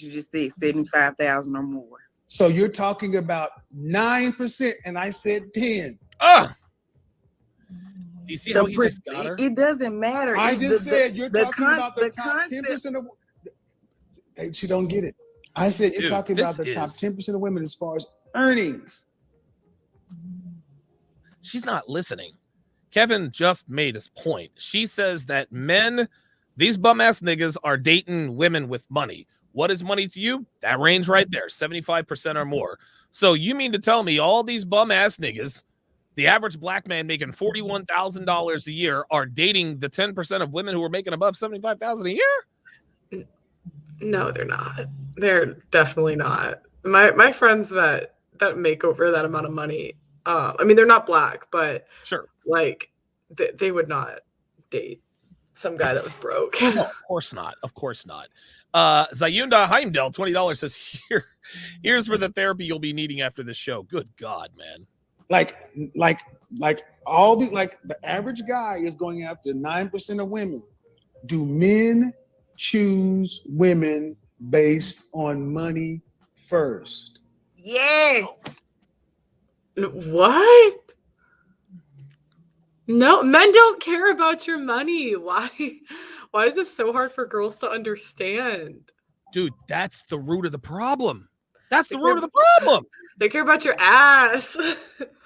You just said 75,000 or more. So you're talking about 9%, and I said 10. Do you see how he just got her? It doesn't matter. I just said you're talking about the top 10% of. She don't get it. I said you're talking about the top 10% of women as far as earnings. She's not listening. Kevin just made his point. She says that men, these bum ass niggas, are dating women with money. What is money to you? That range right there, 75% or more. So you mean to tell me all these bum ass niggas, the average black man making $41,000 a year, are dating the 10% of women who are making above $75,000 a year? No, they're not. They're definitely not. My friends that make over that amount of money, I mean, they're not black, but sure, like they would not date some guy that was broke. No, of course not. Of course not. Zayunda Heimdall, $20 says, here's for the therapy you'll be needing after this show. Good God, man. Like the average guy is going after 9% of women. Do men choose women based on money first? Yes. What? No, men don't care about your money. Why is this so hard for girls to understand? Dude, that's the root of the problem. That's the root of the problem. They care about your ass.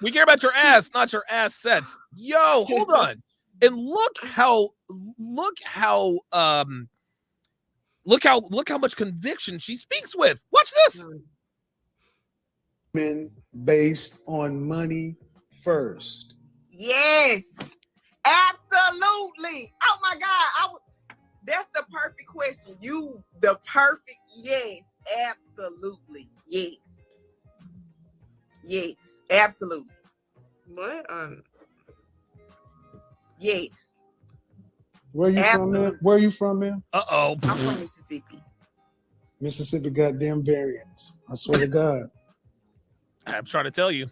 We care about your ass, not your assets. Yo, hold on. And look how much conviction she speaks with. Watch this. Men based on money first. Yes, absolutely. Oh my God, that's the perfect question. Yes, absolutely. Yes, absolutely. What? Yes. Where you from, man? Where you from, man? Uh-oh. I'm from Mississippi. Mississippi goddamn variants. I swear to God. I'm trying to tell you.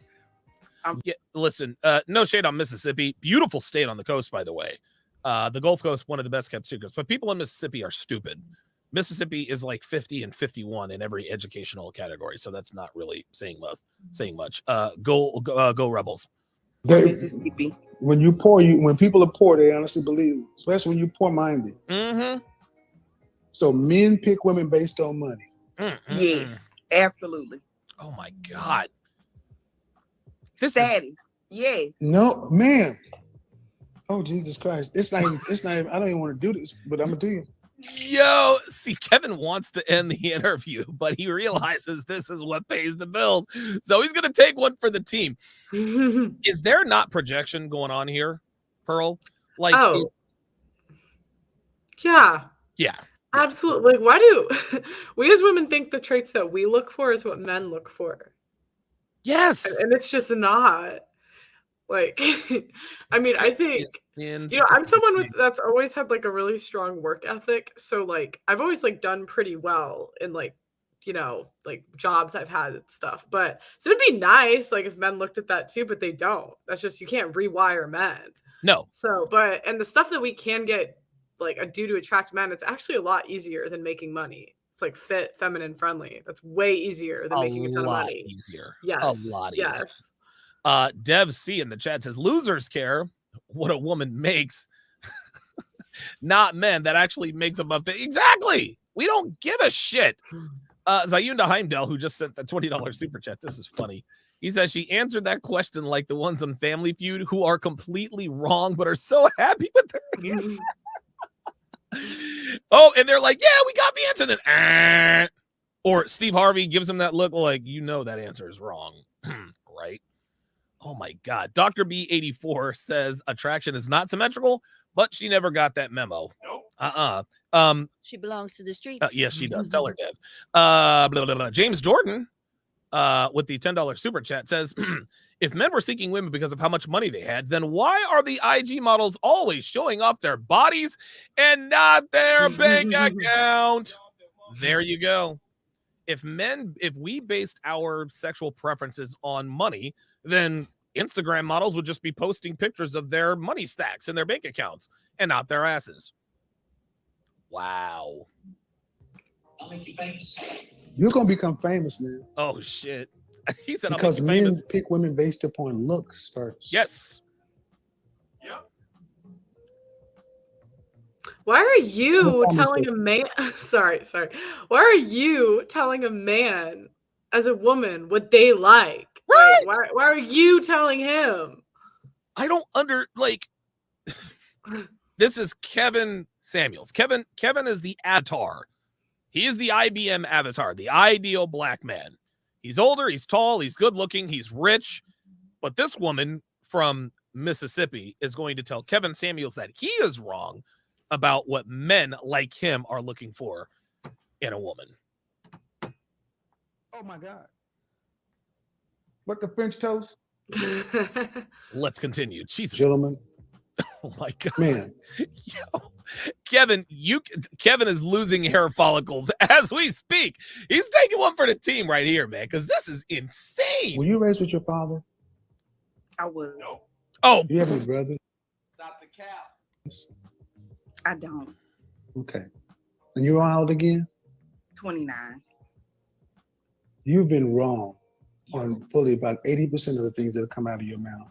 Yeah, listen, no shade on Mississippi. Beautiful state on the coast, by the way. The Gulf Coast, one of the best kept secrets. But people in Mississippi are stupid. Mississippi is like 50 and 51 in every educational category, so that's not really saying much. Go Rebels. Mississippi. When people are poor, they honestly believe, especially when you're poor-minded. Mm-hmm. So men pick women based on money. Mm-hmm. Yes, absolutely. Oh my God. Status. Yes. No, man. Oh Jesus Christ! It's not even. I don't even want to do this, but I'm gonna do you. Yo, see, Kevin wants to end the interview, but he realizes this is what pays the bills. So he's going to take one for the team. Is there not projection going on here, Pearl? Like, oh, yeah. Yeah. Absolutely. Like, why do we as women think the traits that we look for is what men look for? Yes. And it's just not. Like, I mean, I think, I'm someone that's always had like a really strong work ethic. So like, I've always like done pretty well in like, like jobs I've had and stuff. But so it'd be nice, like if men looked at that too, but they don't. That's just, you can't rewire men. No. So, and the stuff that we can get like do to attract men, it's actually a lot easier than making money. It's like fit, feminine, friendly. That's way easier than making a ton of money. Easier. Yes. A lot easier. Yes. Dev C in the chat says losers care what a woman makes, not men. That actually makes them up. Exactly. We don't give a shit. Zayunda Heimdall, who just sent the $20 super chat. This is funny. He says she answered that question like the ones on Family Feud who are completely wrong, but are so happy with their answer. Oh, and they're like, yeah, we got the answer. Then, or Steve Harvey gives him that look like, that answer is wrong. Right? Oh my God. Dr. B84 says attraction is not symmetrical, but she never got that memo. Nope. She belongs to the streets. Yes, she does. Tell her, Dev. James Jordan with the $10 super chat says, if men were seeking women because of how much money they had, then why are the IG models always showing off their bodies and not their bank account? There you go. If we based our sexual preferences on money, then Instagram models would just be posting pictures of their money stacks in their bank accounts and not their asses. Wow. I'll make you famous. You're gonna become famous, man. Oh shit. He said because I'll make you famous. Men pick women based upon looks first. Yes. Yep. Why are you telling a man? Sorry. Why are you telling a man as a woman what they like? Right. Like, why are you telling him? I don't This is Kevin Samuels. Kevin is the avatar. He is the IBM avatar, the ideal black man. He's older, he's tall, he's good looking, he's rich. But this woman from Mississippi is going to tell Kevin Samuels that he is wrong about what men like him are looking for in a woman. Oh my God. What the French toast? Let's continue. Jesus. Gentlemen. Oh my God. Man. Yo. Kevin is losing hair follicles as we speak. He's taking one for the team right here, man, because this is insane. Were you raised with your father? I was. No. Oh, Do you have any brothers? Stop the cap. I don't. Okay. And you're how old again? 29. You've been wrong on fully about 80% of the things that have come out of your mouth.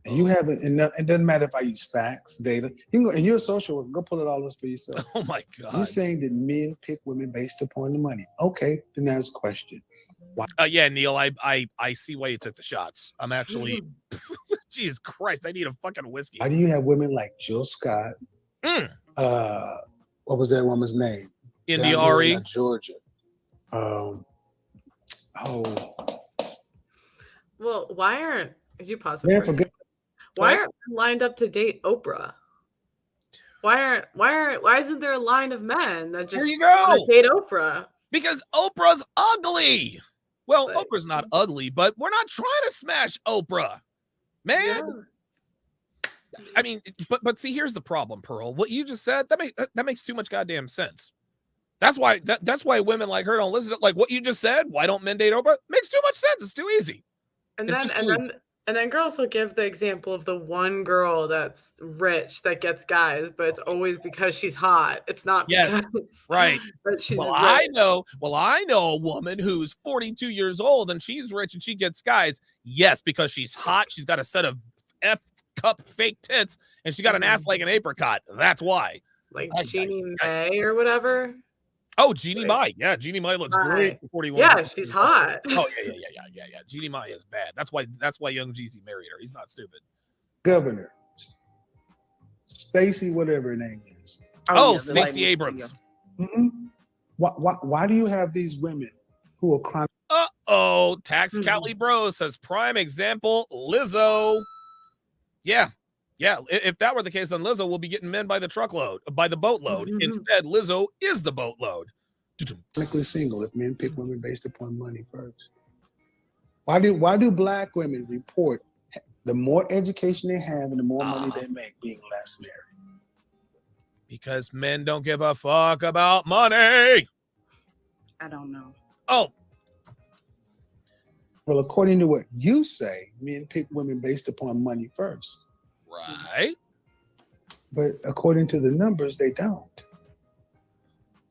And you haven't, and it doesn't matter if I use facts, data. You can go, and you're a social worker, go pull it all this for yourself. Oh my God. You're saying that men pick women based upon the money. Okay, then that's a question. Why? Yeah, Neil, I see why you took the shots. I'm actually, Jesus Christ, I need a fucking whiskey. Why do you have women like Jill Scott? What was that woman's name? India Ari. Georgia. Well, why aren't, did you pause? Why aren't men lined up to date Oprah? Why isn't there a line of men that just date Oprah? Because Oprah's ugly. Well, Oprah's not ugly, but we're not trying to smash Oprah, man. Yeah. I mean, but see, here's the problem, Pearl. What you just said, that makes too much goddamn sense. That's why women like her don't listen to like what you just said. Why don't men date Oprah? Makes too much sense. It's too easy. And then girls will give the example of the one girl that's rich that gets guys, but it's always because she's hot. It's not because right. But she's rich. I know a woman who's 42 years old and she's rich and she gets guys. Yes, because she's hot. She's got a set of F cup fake tits and she got an ass like an apricot. That's why. Like Jeannie Mae or whatever. Oh, Jeannie Mai. Yeah, Jeannie Mai looks great for 41. Yeah, she's hot. Oh, yeah. Jeannie Mai is bad. That's why Young Jeezy married her. He's not stupid. Governor. Stacey, whatever her name is. Oh, yeah, the Stacey lady- Abrams. Mm-mm. Why do you have these women who are chronic? Tax Cali Bro says prime example, Lizzo. Yeah. If that were the case, then Lizzo will be getting men by the boatload. Instead, Lizzo is the boatload. Chronically single if men pick women based upon money first? Why do black women report the more education they have and the more money they make being less married? Because men don't give a fuck about money. I don't know. Oh, Well, according to what you say, men pick women based upon money first. right. But according to the numbers, they don't.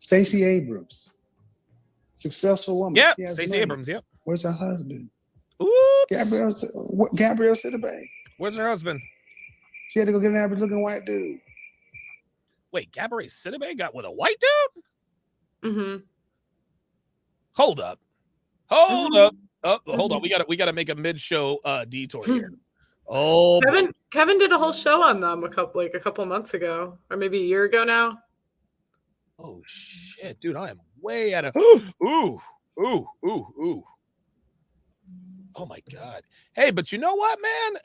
Stacey Abrams, successful woman. Yeah, She has Stacey money. Abrams. Yep. Where's her husband? Oops. Gabrielle Sidibe. Where's her husband? She had to go get an average-looking white dude. Wait, Gabrielle Sidibe got with a white dude? Mm-hmm. Hold up. Hold up. Oh, hold on. We gotta make a mid-show detour here. Oh, boy. Kevin did a whole show on them a couple months ago, or maybe a year ago now. Oh shit, dude! I am way out of. Ooh. Oh my god. Hey, but you know what, man?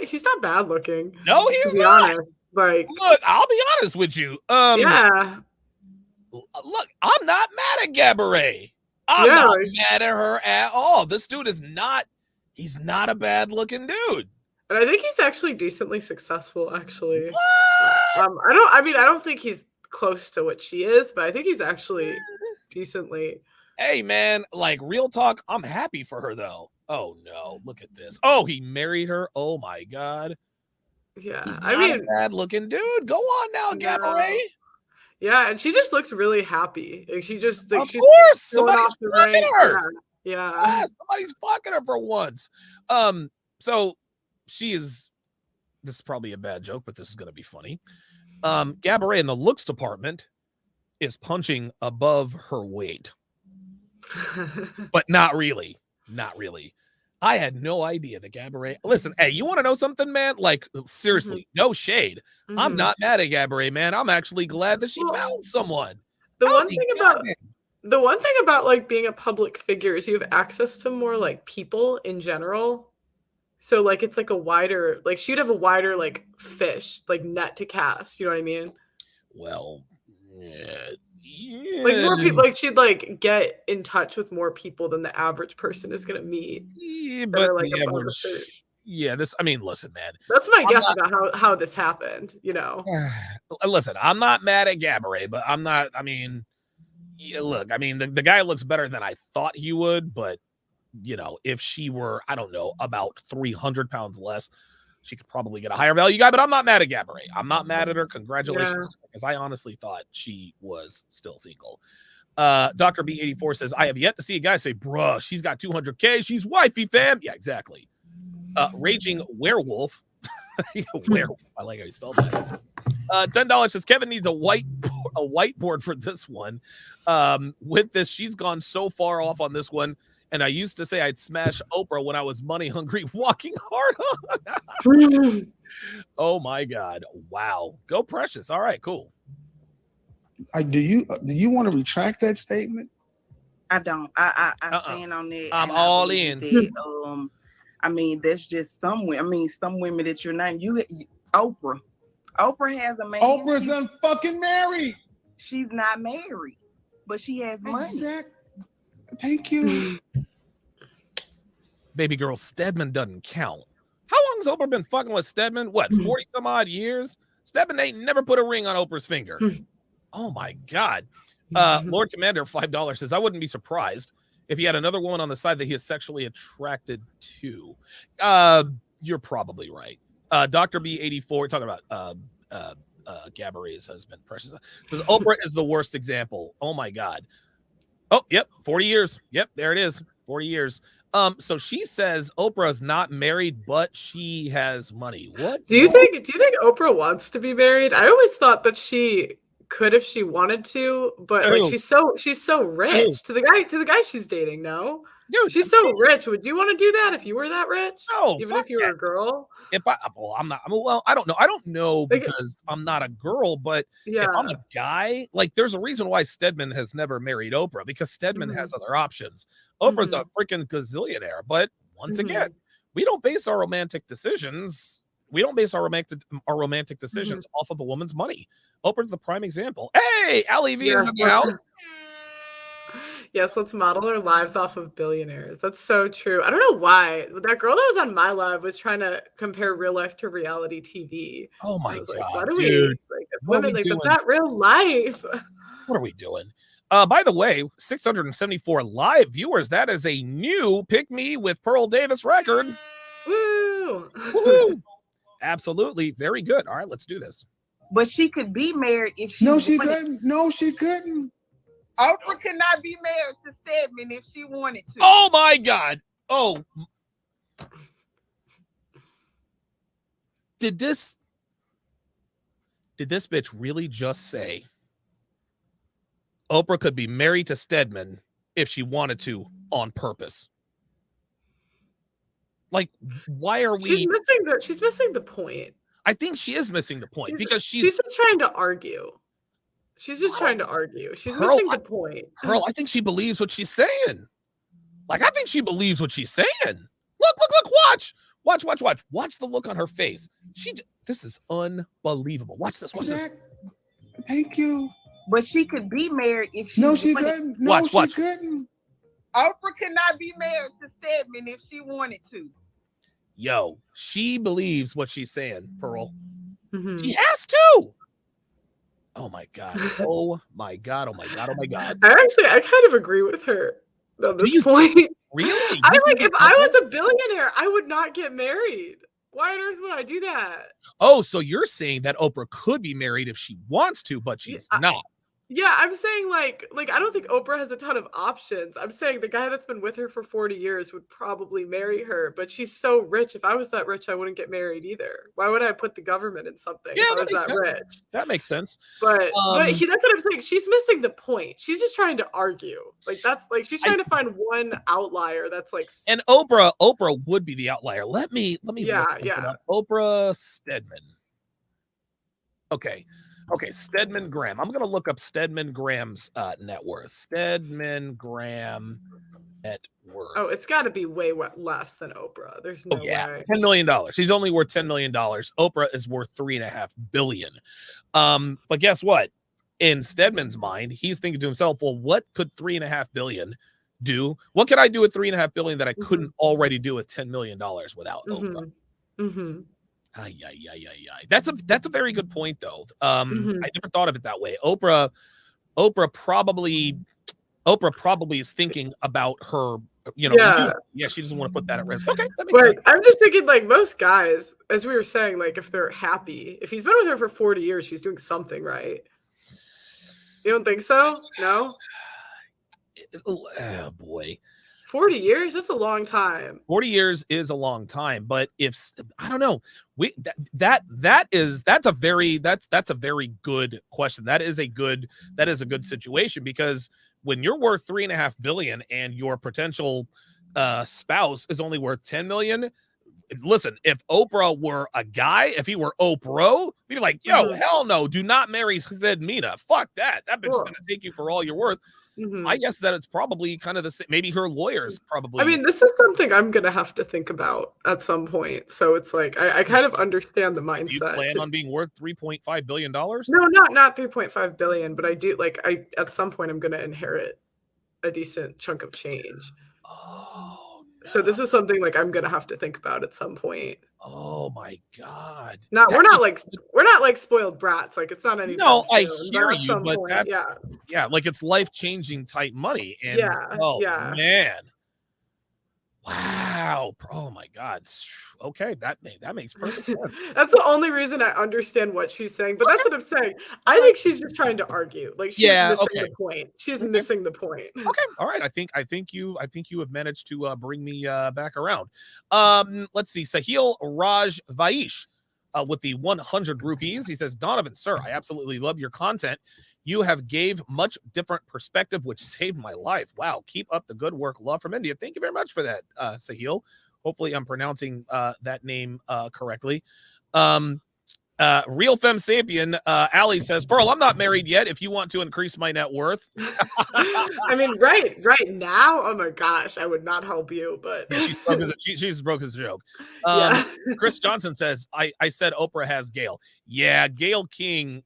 He's not bad looking. No, he's To be not. honest, like, Look, I'll be honest with you. yeah, Look, I'm not mad at Gabourey. I'm Yeah, not like- mad at her at all. This dude is not. He's not a bad looking dude. and I think he's actually decently successful. Actually, What? I don't think he's close to what she is, but I think he's actually decently. Hey, man, like real talk, I'm happy for her though. Oh no, look at this. Oh, he married her. Oh my god. Yeah, He's I not mean, a bad looking dude. Go on now, No. Gabourey. yeah, and she just looks really happy. Like she's Of she's course, going somebody's off the fucking rank. her. Yeah. Ah, somebody's fucking her for once. So she is. This is probably a bad joke, but this is gonna be funny. Gabourey in the looks department is punching above her weight, but not really. Not really. I had no idea that Gabourey. Listen, hey, you want to know something, man? Like seriously, no shade. I'm Mhm. not mad at Gabourey, man. I'm actually glad that she Well, found someone. The I'll one be thing about goddamn. the one thing about like being a public figure is you have access to more like people in general. So like it's like a wider, like she'd have a wider like fish, like net to cast, you know what I mean? Well, yeah, Like more people, like she'd like get in touch with more people than the average person is gonna meet. yeah, that but are, like, the above a average. certain- Yeah, this. I mean, listen, man. That's my I'm guess not- about how this happened, you know. Listen, I'm not mad at Gabourey, but I'm not. I mean, yeah, look, I mean, the guy looks better than I thought he would, but you know, if she were, I don't know, about 300 pounds less, she could probably get a higher value guy. But I'm not mad at Gabourey. I'm not mad at her. Congratulations, because I honestly thought she was still single. Dr. B84 says, I have yet to see a guy say, bruh, she's got 200K. She's wifey, fam. Yeah, exactly. Raging werewolf. Werewolf. I like how you spelled that. $10 says Kevin needs a whiteboard for this one. With this, she's gone so far off on this one. And I used to say I'd smash Oprah when I was money hungry, walking hard on. Oh my God. Wow. Go Precious. All right, cool. Do you want to retract that statement? I don't. I stand on that. I'm and I all believe in. that, I mean, that's just some women. I mean, some women that you're not. Oprah. Oprah has a man. Oprah's unfucking married. She's not married, but she has money. Exactly. Thank you. Baby girl Stedman doesn't count. How long has Oprah been fucking with Stedman? What, 40 some odd years? Stedman ain't never put a ring on Oprah's finger. Oh my God. Lord Commander, $5 says, I wouldn't be surprised if he had another woman on the side that he is sexually attracted to. You're probably right. Dr. B84, talking about Gabourey's husband, Precious, says Oprah is the worst example. Oh my God. Oh, yep, 40 years. Yep, there it is. 40 years. So she says Oprah's not married, but she has money. What? Do you think Oprah wants to be married? I always thought that she could if she wanted to, but like Who? she's so rich. To the guy she's dating, no? dude. She's so rich. Would you want to do that if you were that rich? No, Even fuck if you were a girl? If I, well, I'm not. Well, I don't know. I don't know Like- because I'm not a girl. But Yeah. if I'm a guy, like, there's a reason why Stedman has never married Oprah, because Stedman has other options. Oprah's a freaking gazillionaire. But once again, we don't base our romantic decisions. We don't base our romantic decisions off of a woman's money. Oprah's the prime example. Hey, Ali V is in the house. Yes, let's model our lives off of billionaires. That's so true. I don't know why. That girl that was on My Live was trying to compare real life to reality TV. Oh I my was god, like, why do dude. we like as What are women we like that's doing? not real life? What are we doing? By the way, 674 live viewers. That is a new Pick Me with Pearl Davis record. Woo! Woo-hoo. Absolutely. Very good. All right, let's do this. But she could be married if she No, she wanted. couldn't. No, she couldn't. Oprah could not be married to Stedman if she wanted to. Oh my God. Oh. Did this bitch really just say Oprah could be married to Stedman if she wanted to on purpose? Like, why are we? She's missing the point. I think she is missing the point because she's just trying to argue. She's just trying to argue. She's Pearl, missing the point. Pearl, I think she believes what she's saying. Like, I think she believes what she's saying. Look, watch. Watch the look on her face. This is unbelievable. Watch this. Watch this. Thank you. But she could be married if she No, she wanted. couldn't. No, Watch. she couldn't. Oprah could not be married to Stedman if she wanted to. Yo, she believes what she's saying, Pearl. Mhm. She has to. Oh my God. Oh my God. I kind of agree with her on Do this you point. Really? I like if I was a billionaire, I would not get married. Why on earth would I do that? Oh, so you're saying that Oprah could be married if she wants to, but she's not. Yeah, I'm saying like I don't think Oprah has a ton of options. I'm saying the guy that's been with her for 40 years would probably marry her, but she's so rich. If I was that rich, I wouldn't get married either. Why would I put the government in something Yeah, if I that was makes that sense. rich? That makes sense. But Um, that's what I'm saying. She's missing the point. She's just trying to argue. Like that's like she's trying to find one outlier that's like And Oprah would be the outlier. Let me Yeah, look something yeah. up. Oprah Stedman. Okay, Stedman Graham. I'm gonna look up Stedman Graham's net worth. Stedman Graham net worth. oh, it's got to be way less than Oprah. There's no way. $10 million. She's only worth $10 million. Oprah is worth $3.5 billion. But guess what? In Stedman's mind, he's thinking to himself, well, what could $3.5 billion do? What could I do with $3.5 billion that I couldn't already do with $10 million without Oprah? Mm-hmm. Ay. That's a very good point, though. I never thought of it that way. Oprah probably is thinking about her. Yeah, she doesn't want to put that at risk. Okay, that makes sense. I'm just thinking, like most guys, as we were saying, like if they're happy, if he's been with her for 40 years, she's doing something right. You don't think so? No. Oh boy. 40 years? That's a long time. 40 years is a long time, but if I don't know, that's a very good question. That is a good situation, because when you're worth $3.5 billion and your potential spouse is only worth 10 million, listen, if Oprah were a guy, if he were Oprah, we'd be like, yo, hell no, do not marry Stedmina. Fuck that. That bitch is gonna take you for all you're worth. I guess that it's probably kind of the same. Maybe her lawyers probably. I mean, this is something I'm gonna have to think about at some point. So it's like I kind of understand the mindset. Do you plan on being worth $3.5 billion? No, not 3.5 billion, but I do at some point I'm gonna inherit a decent chunk of change. Oh. No. So this is something like I'm gonna have to think about at some point. Oh my God! We're not like spoiled brats. Like it's not any. No, I soon, hear at you, some but point, yeah, like it's life-changing type money. And man, wow! Oh my God! Okay, that makes perfect sense. That's the only reason I understand what she's saying. But that's what I'm saying. I think she's just trying to argue. Like she's missing the point. She's missing the point. Okay, all right. I think you have managed to bring me back around. Let's see. Sahil Raj Vaish with the 100 rupees. He says, Donovan, sir, I absolutely love your content. You have gave much different perspective, which saved my life. Wow. Keep up the good work. Love from India. Thank you very much for that, Sahil. Hopefully I'm pronouncing that name correctly. Real Femme Sapien, Allie says, Pearl, I'm not married yet. If you want to increase my net worth. I mean, right now, oh my gosh, I would not help you, but she's broke as a joke. yeah. Chris Johnson says, I said Oprah has Gail. Yeah, Gail King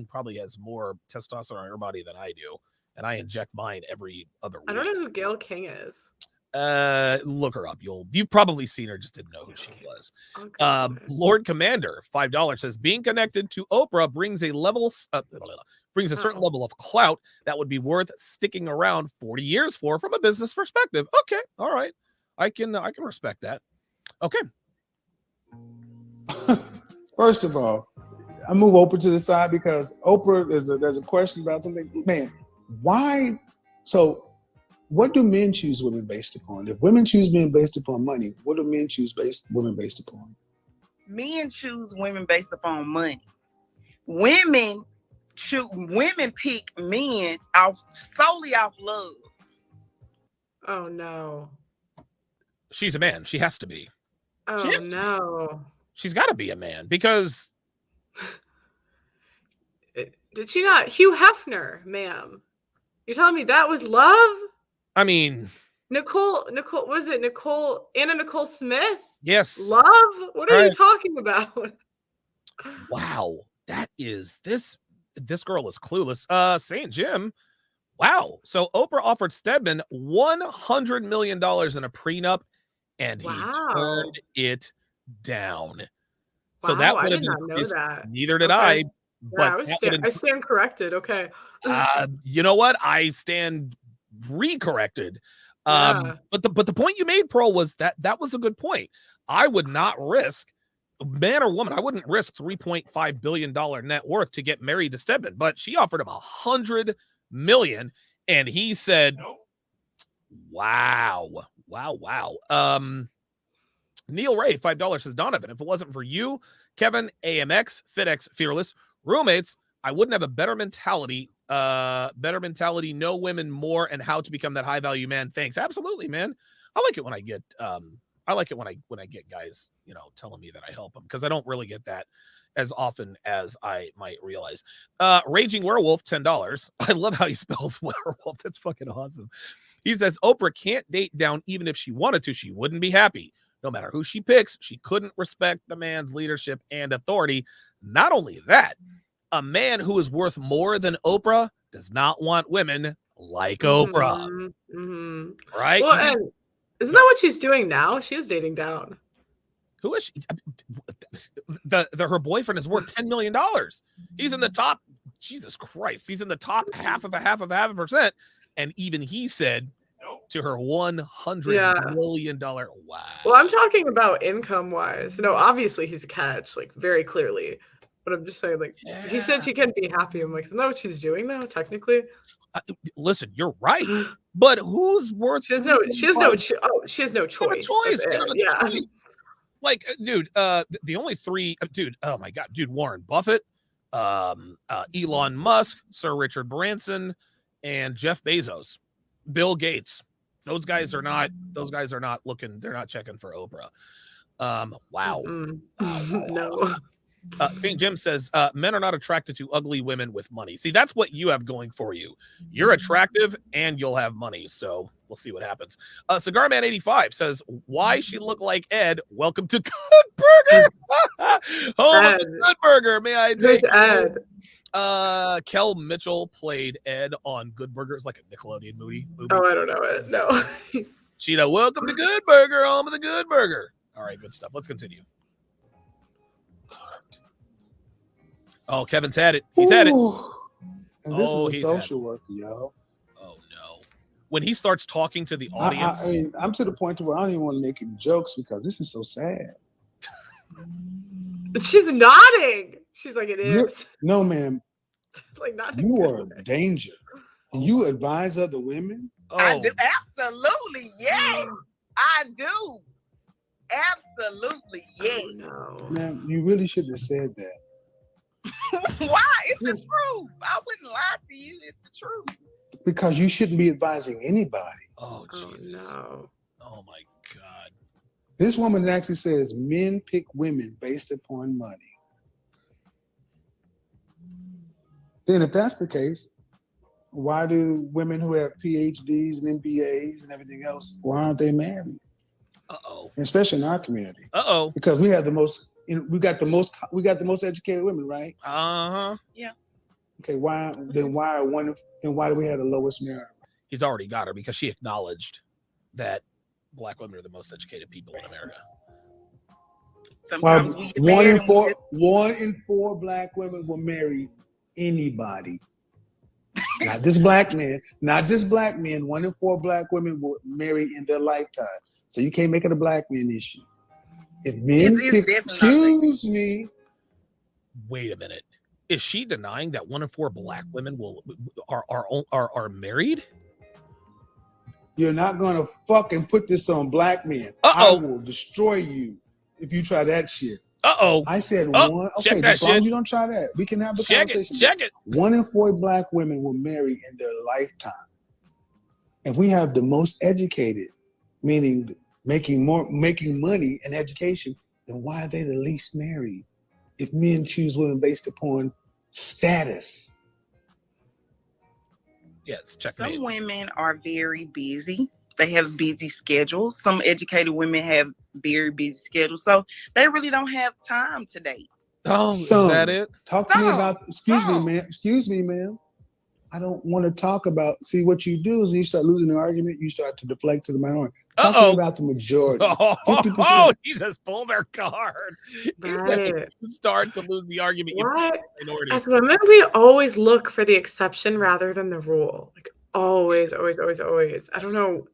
probably has more testosterone in her body than I do, and I inject mine every other week. I don't know who Gail King is. Look her up. You've probably seen her, just didn't know who she was. Okay. Lord Commander $5 says being connected to Oprah brings a certain level of clout that would be worth sticking around 40 years for from a business perspective. Okay, all right, I can respect that. Okay. First of all, I move Oprah to the side because Oprah there's a question about something. Man, why? So, what do men choose women based upon? If women choose men based upon money, what do men choose women based upon? Men choose women based upon money. Women pick men solely off love. Oh no. She's a man. She has to be. Oh no. She's got to be a man because. Did she not? Hugh Hefner, ma'am. You're telling me that was love? I mean, Anna Nicole Smith? Yes. Love? What are you talking about? Wow. That is this girl is clueless. St. Jim. Wow. So Oprah offered Stedman $100 million in a prenup and he turned it down. So that would have increased. Neither did I. But I stand corrected. Okay. You know what? I stand recorrected. But the point you made, Pearl, was that was a good point. I would not risk, man or woman, I wouldn't risk $3.5 billion net worth to get married to Stedman, but she offered him $100 million and he said, nope. Wow. Neil Ray, $5 says, Donovan, if it wasn't for you, Kevin, AMX, FitX, Fearless, roommates, I wouldn't have a better mentality, know women more and how to become that high value man. Thanks. Absolutely, man. I like it when I get get guys, telling me that I help them because I don't really get that as often as I might realize. Raging Werewolf, $10. I love how he spells werewolf. That's fucking awesome. He says Oprah can't date down even if she wanted to. She wouldn't be happy. No matter who she picks, she couldn't respect the man's leadership and authority. Not only that, a man who is worth more than Oprah does not want women like Oprah. Mm-hmm. Right? Well, and isn't that what she's doing now? She is dating down. Who is she? Her boyfriend is worth $10 million. He's in the top. Jesus Christ. He's in the top half of a percent. And even he said to her $100 million. Wow. Well, I'm talking about income wise. No, obviously he's a catch, like very clearly. But I'm just saying, like, she said she can't be happy. I'm like, isn't that what she's doing now, technically? Listen, you're right. But who's worth? She has no choice. Yeah. Like, dude, the only three, dude, oh my God, dude, Warren Buffett, Elon Musk, Sir Richard Branson, and Jeff Bezos, Bill Gates. Those guys are not looking, they're not checking for Oprah. Wow. No. St. Jim says, men are not attracted to ugly women with money. See, that's what you have going for you. You're attractive and you'll have money. So we'll see what happens. Cigar Man 85 says, why she look like Ed? Welcome to Good Burger. Home of the Good Burger. May I take Ed? Kel Mitchell played Ed on Good Burger. It's like a Nickelodeon movie. Oh, I don't know it. No. Cheetah, welcome to Good Burger. Home of the Good Burger. All right, good stuff. Let's continue. Oh, Kevin's had it. He's had it. And this is a social worker, yo. Oh no! When he starts talking to the audience, I mean, I'm to the point where I don't even want to make any jokes because this is so sad. She's nodding. She's like, it is. No, ma'am. Like, not. You are a danger. And you advise other women. Oh. I do. Absolutely, yes. I do. Absolutely, yes. Oh, no. Ma'am, you really should have said that. Why? It's the truth. I wouldn't lie to you. It's the truth. Because you shouldn't be advising anybody. Oh, Jesus. No. Oh, my God. This woman actually says men pick women based upon money. Then if that's the case, why do women who have PhDs and MBAs and everything else, why aren't they married? Uh-oh. Especially in our community. Uh-oh. Because we have the most educated women, right? Uh-huh. Yeah. Okay, why do we have the lowest marriage? He's already got her because she acknowledged that Black women are the most educated people in America. Sometimes Well, we get married and we one in four Black women will marry anybody. Not just black men. 1 in 4 Black women will marry in their lifetime. So you can't make it a Black man issue. If men pick, excuse me. Wait a minute. Is she denying that 1 in 4 Black women are married? You're not gonna fucking put this on Black men. Uh-oh. I will destroy you if you try that shit. Uh-oh. I said Oh, one. check Okay, that as long as shit. you don't try that, we can have the Check it. conversation. Check it. 1 in 4 Black women will marry in their lifetime. If we have the most educated, meaning making money and education, then why are they the least married? If men choose women based upon status. Yeah, it's check. Some women are very busy. They have busy schedules. Some educated women have very busy schedules. So they really don't have time to date. Oh, is that it? Talk to me about, excuse me, ma'am. I don't want to talk about, see what you do is when you start losing the argument, you start to deflect to the minority. Talk to me about the majority. 50%. He just pulled her card. Right. You start to lose the argument. What? Minority. As women, we always look for the exception rather than the rule. Like always, always, always, always. I don't know.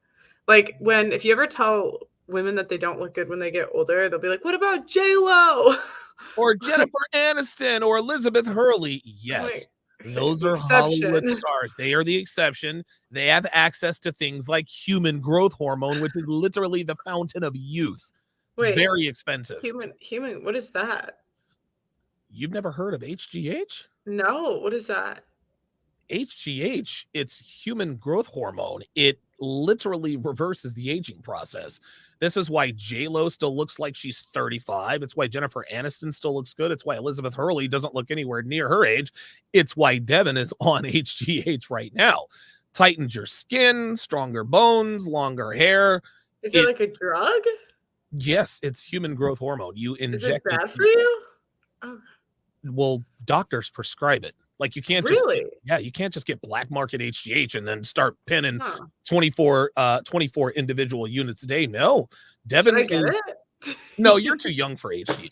Like if you ever tell women that they don't look good when they get older, they'll be like, "What about J-Lo?" Or Jennifer Aniston or Elizabeth Hurley? Yes. Those are Hollywood stars. They are the exception. They have access to things like human growth hormone, which is literally the fountain of youth. It's very expensive. Human, what is that? You've never heard of HGH? No, what is that? HGH, it's human growth hormone. It literally reverses the aging process. This is why J-Lo still looks like she's 35. It's why Jennifer Aniston still looks good. It's why Elizabeth Hurley doesn't look anywhere near her age. It's why Devin is on HGH right now. Tightens your skin, stronger bones, longer hair. Is it like a drug? Yes, it's human growth hormone. You inject it. Is it bad for you? Oh. Well, doctors prescribe it. Like you can't you can't just get black market HGH and then start pinning 24 individual units a day. No, Devin No, you're too young for HGH.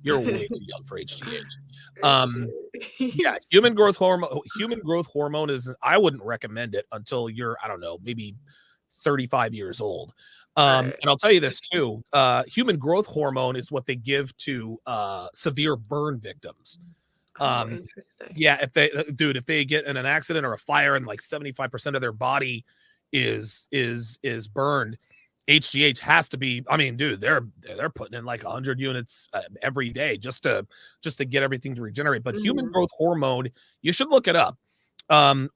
You're way too young for HGH. Yeah, human growth hormone is, I wouldn't recommend it until you're, I don't know, maybe 35 years old. And I'll tell you this too. Human growth hormone is what they give to severe burn victims. Interesting. Yeah, if they get in an accident or a fire and like 75% of their body is burned, HGH has to be, I mean, dude, they're putting in like 100 units every day just to get everything to regenerate. But human growth hormone, you should look it up.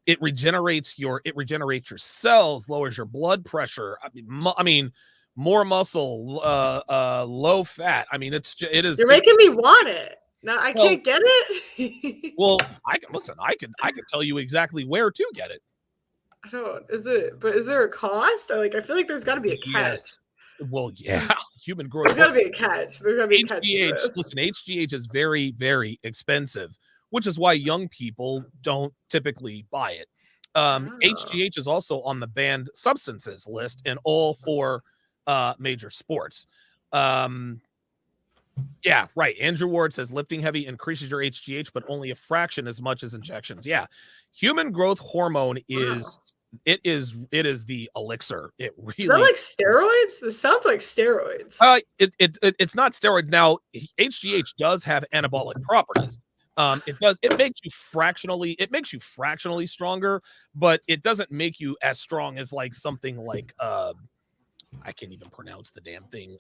It regenerates your cells, lowers your blood pressure. I mean, more muscle, low fat. I mean, it is. You're making me want it. No, I can't get it. Well, I can tell you exactly where to get it. I don't. Is there a cost? I feel like there's got to be a catch. Yes. Well, yeah. Human growth. There's got to be a catch. There's got to be a catch. Listen, HGH is very, very expensive, which is why young people don't typically buy it. HGH is also on the banned substances list in all 4 major sports. Yeah, right. Andrew Ward says lifting heavy increases your HGH, but only a fraction as much as injections. Yeah. Human growth hormone is the elixir. It really is that like steroids? This sounds like steroids. It's not steroids. Now, HGH does have anabolic properties. It makes you fractionally stronger, but it doesn't make you as strong as like something like I can't even pronounce the damn thing.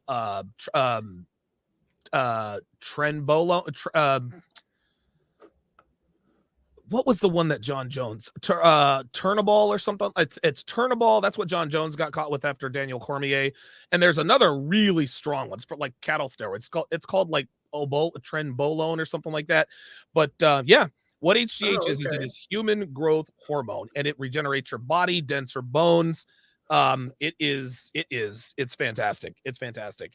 Trenbolone. what was the one that John Jones Turnaball or something? It's Turnaball. That's what John Jones got caught with after Daniel Cormier. And there's another really strong one. It's for like cattle steroids. It's called like Trenbolone or something like that. But yeah, what HGH is it is human growth hormone, and it regenerates your body, denser bones. It's fantastic. It's fantastic.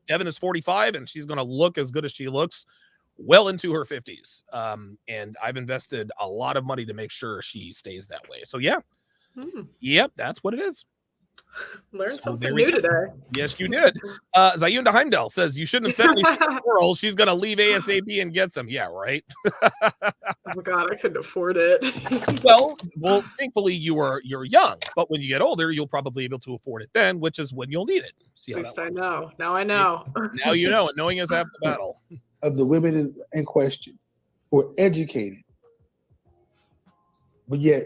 Devin is 45 and she's going to look as good as she looks well into her 50s. And I've invested a lot of money to make sure she stays that way. So yeah. Yep, that's what it is. Learned something new today. Yes, you did. Zayunda Heimdall says you shouldn't have said anything to the girl. She's gonna leave ASAP and get some. Yeah, right. Oh my god, I couldn't afford it. well, thankfully you're young, but when you get older, you'll probably be able to afford it then, which is when you'll need it. See how At least I know. Now I know. Now you know, and knowing is half the battle. Of the women in question who are educated, but yet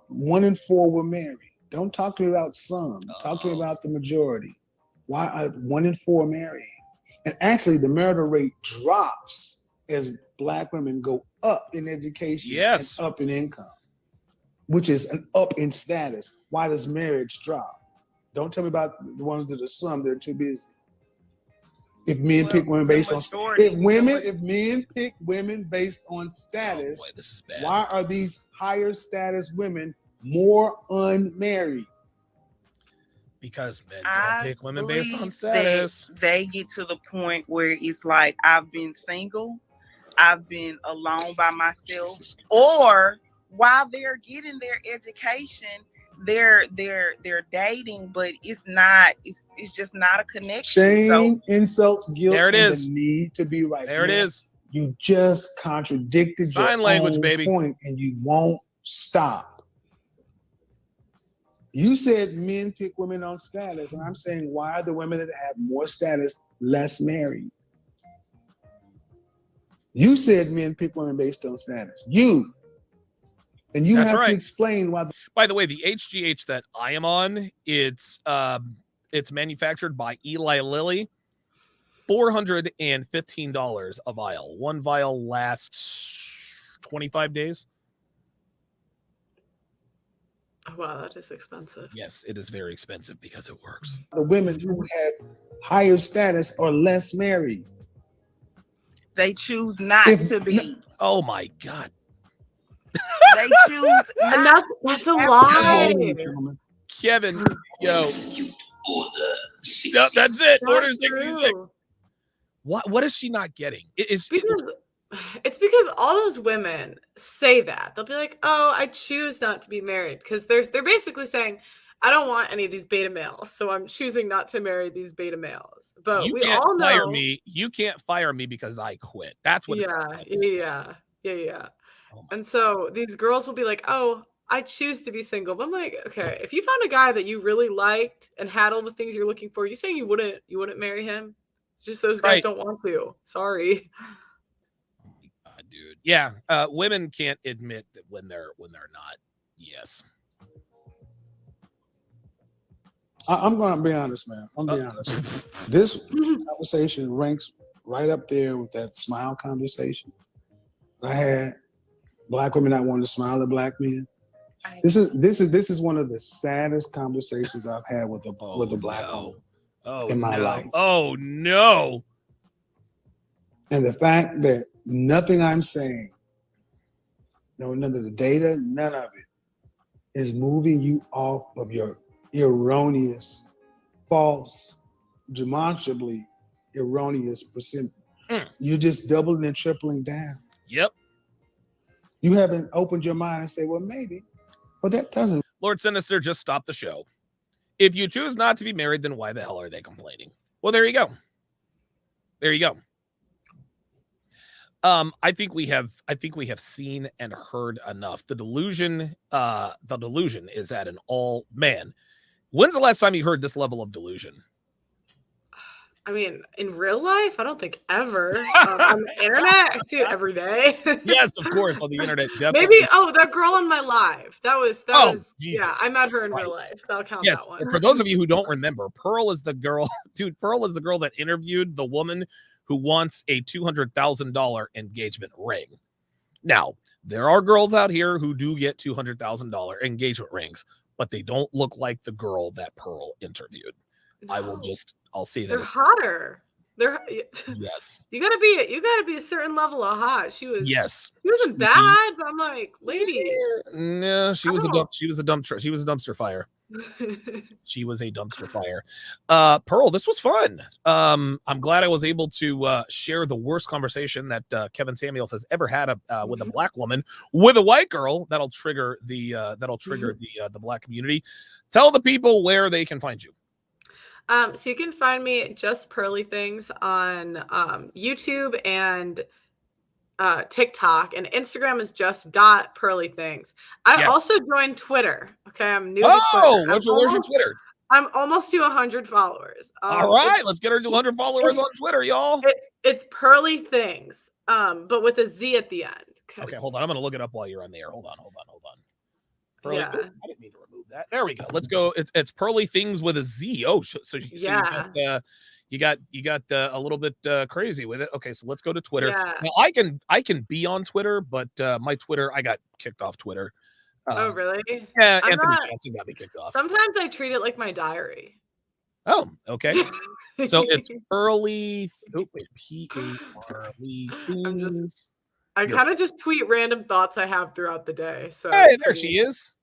1 in 4 were married. Don't talk to me about some. Talk to me about the majority. Why are 1 in 4 marrying? And actually, the marital rate drops as Black women go up in education and up in income, which is an up in status. Why does marriage drop? Don't tell me about the ones that are some. They're too busy. If men pick women based on if men pick women based on status, why are these higher status women more unmarried? Because men don't pick women based on status. They get to the point where it's like, I've been single, I've been alone by myself, or while they're getting their education, they're dating, but it's just not a connection. Shame, insults, guilt, there it is. The need to be right. There it is. You just contradicted sign your language, own baby. Point, and you won't stop. You said men pick women on status, and I'm saying, why are the women that have more status less married? You said men pick women based on status. And you have to explain why. By the way, the HGH that I am on, it's manufactured by Eli Lilly. $415 a vial. One vial lasts 25 days. Oh, wow, that is expensive. Yes, it is very expensive because it works. The women who have higher status are less married. They choose not to be. Oh my God. They choose and that's a lie. Kevin, yo. No, that's it. Order 66. What is she not getting? It's because all those women say that. They'll be like, "Oh, I choose not to be married," because they're basically saying, "I don't want any of these beta males, so I'm choosing not to marry these beta males." But we all know fire me. You can't fire me because I quit. That's what. Yeah. And so these girls will be like, "Oh, I choose to be single." But I'm like, okay, if you found a guy that you really liked and had all the things you're looking for, you saying you wouldn't marry him? It's just those guys don't want to. Sorry. Oh my God, dude. Yeah, women can't admit that when they're not. Yes. I'm gonna be honest, man. I'm gonna be honest. This conversation ranks right up there with that smile conversation I had. Black women not wanting to smile at Black men. This is one of the saddest conversations I've had with a Black woman in my life. Oh no! And the fact that nothing I'm saying, none of the data, none of it, is moving you off of your erroneous, false, demonstrably erroneous percent. You're just doubling and tripling down. Yep. You haven't opened your mind and say, well, maybe. Well, that doesn't. Lord Sinister, just stop the show. If you choose not to be married, then why the hell are they complaining? Well, there you go. There you go. I think we have seen and heard enough. The delusion is at an all man. When's the last time you heard this level of delusion? I mean, in real life, I don't think ever. On the internet, I see it every day. Yes, of course, on the internet, definitely. Maybe, that girl on my live. That was yeah, I met her in real life. So I'll count that one. And for those of you who don't remember, Pearl is the girl, Pearl is the girl that interviewed the woman who wants a $200,000 engagement ring. Now, there are girls out here who do get $200,000 engagement rings, but they don't look like the girl that Pearl interviewed. No, I'll say that. they're hotter. They're Yes. You gotta be a certain level of hot. She wasn't bad, but I'm like, lady. No, she was a dumpster fire. She was a dumpster fire. Pearl, this was fun. I'm glad I was able to share the worst conversation that Kevin Samuels has ever had with a black woman with a white girl. That'll trigger the black community. Tell the people where they can find you. So you can find me at Just Pearly Things on YouTube and TikTok, and Instagram is just .pearly things. I also joined Twitter. Okay, I'm new to Twitter. Oh, where's your Twitter? I'm almost to 100 followers. All right, let's get her to 100 followers on Twitter, y'all. It's Pearly Things, but with a Z at the end. Okay, hold on. I'm gonna look it up while you're on the air. Hold on. Pearly, Yeah. I didn't mean to remove that. There we go. Let's go. It's Pearly Things with a Z. Oh, so you got a little bit crazy with it. Okay, so let's go to Twitter. Yeah. Now I can be on Twitter, but my Twitter, I got kicked off Twitter. Oh, really? Yeah, Anthony Johnson got me kicked off. Sometimes I treat it like my diary. Oh, okay. So it's Pearly. Oh, wait, Pearly Things. I kind of just tweet random thoughts I have throughout the day. So hey, there she is.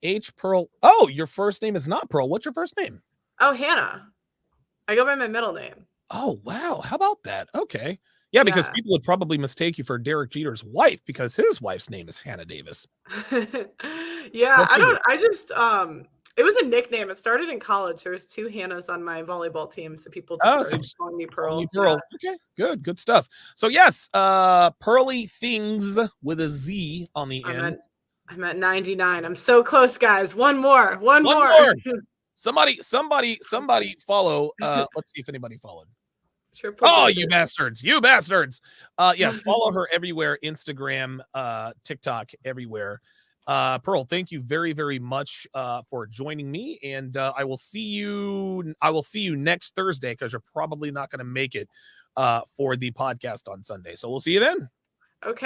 H Pearl. Oh, your first name is not Pearl. What's your first name? Oh, Hannah. I go by my middle name. Oh, wow. How about that? Okay. Yeah, because people would probably mistake you for Derek Jeter's wife because his wife's name is Hannah Davis. It was a nickname. It started in college. There was 2 Hannahs on my volleyball team, so people just started calling me Pearl. Okay, good stuff. So yes, Pearly Things with a Z on the end. I'm at 99. I'm so close, guys. One more. Somebody follow. Let's see if anybody followed. You bastards. Yes, follow her everywhere. Instagram, TikTok, everywhere. Pearl, thank you very, very much for joining me. And I will see you next Thursday because you're probably not going to make it for the podcast on Sunday. So we'll see you then. Okay.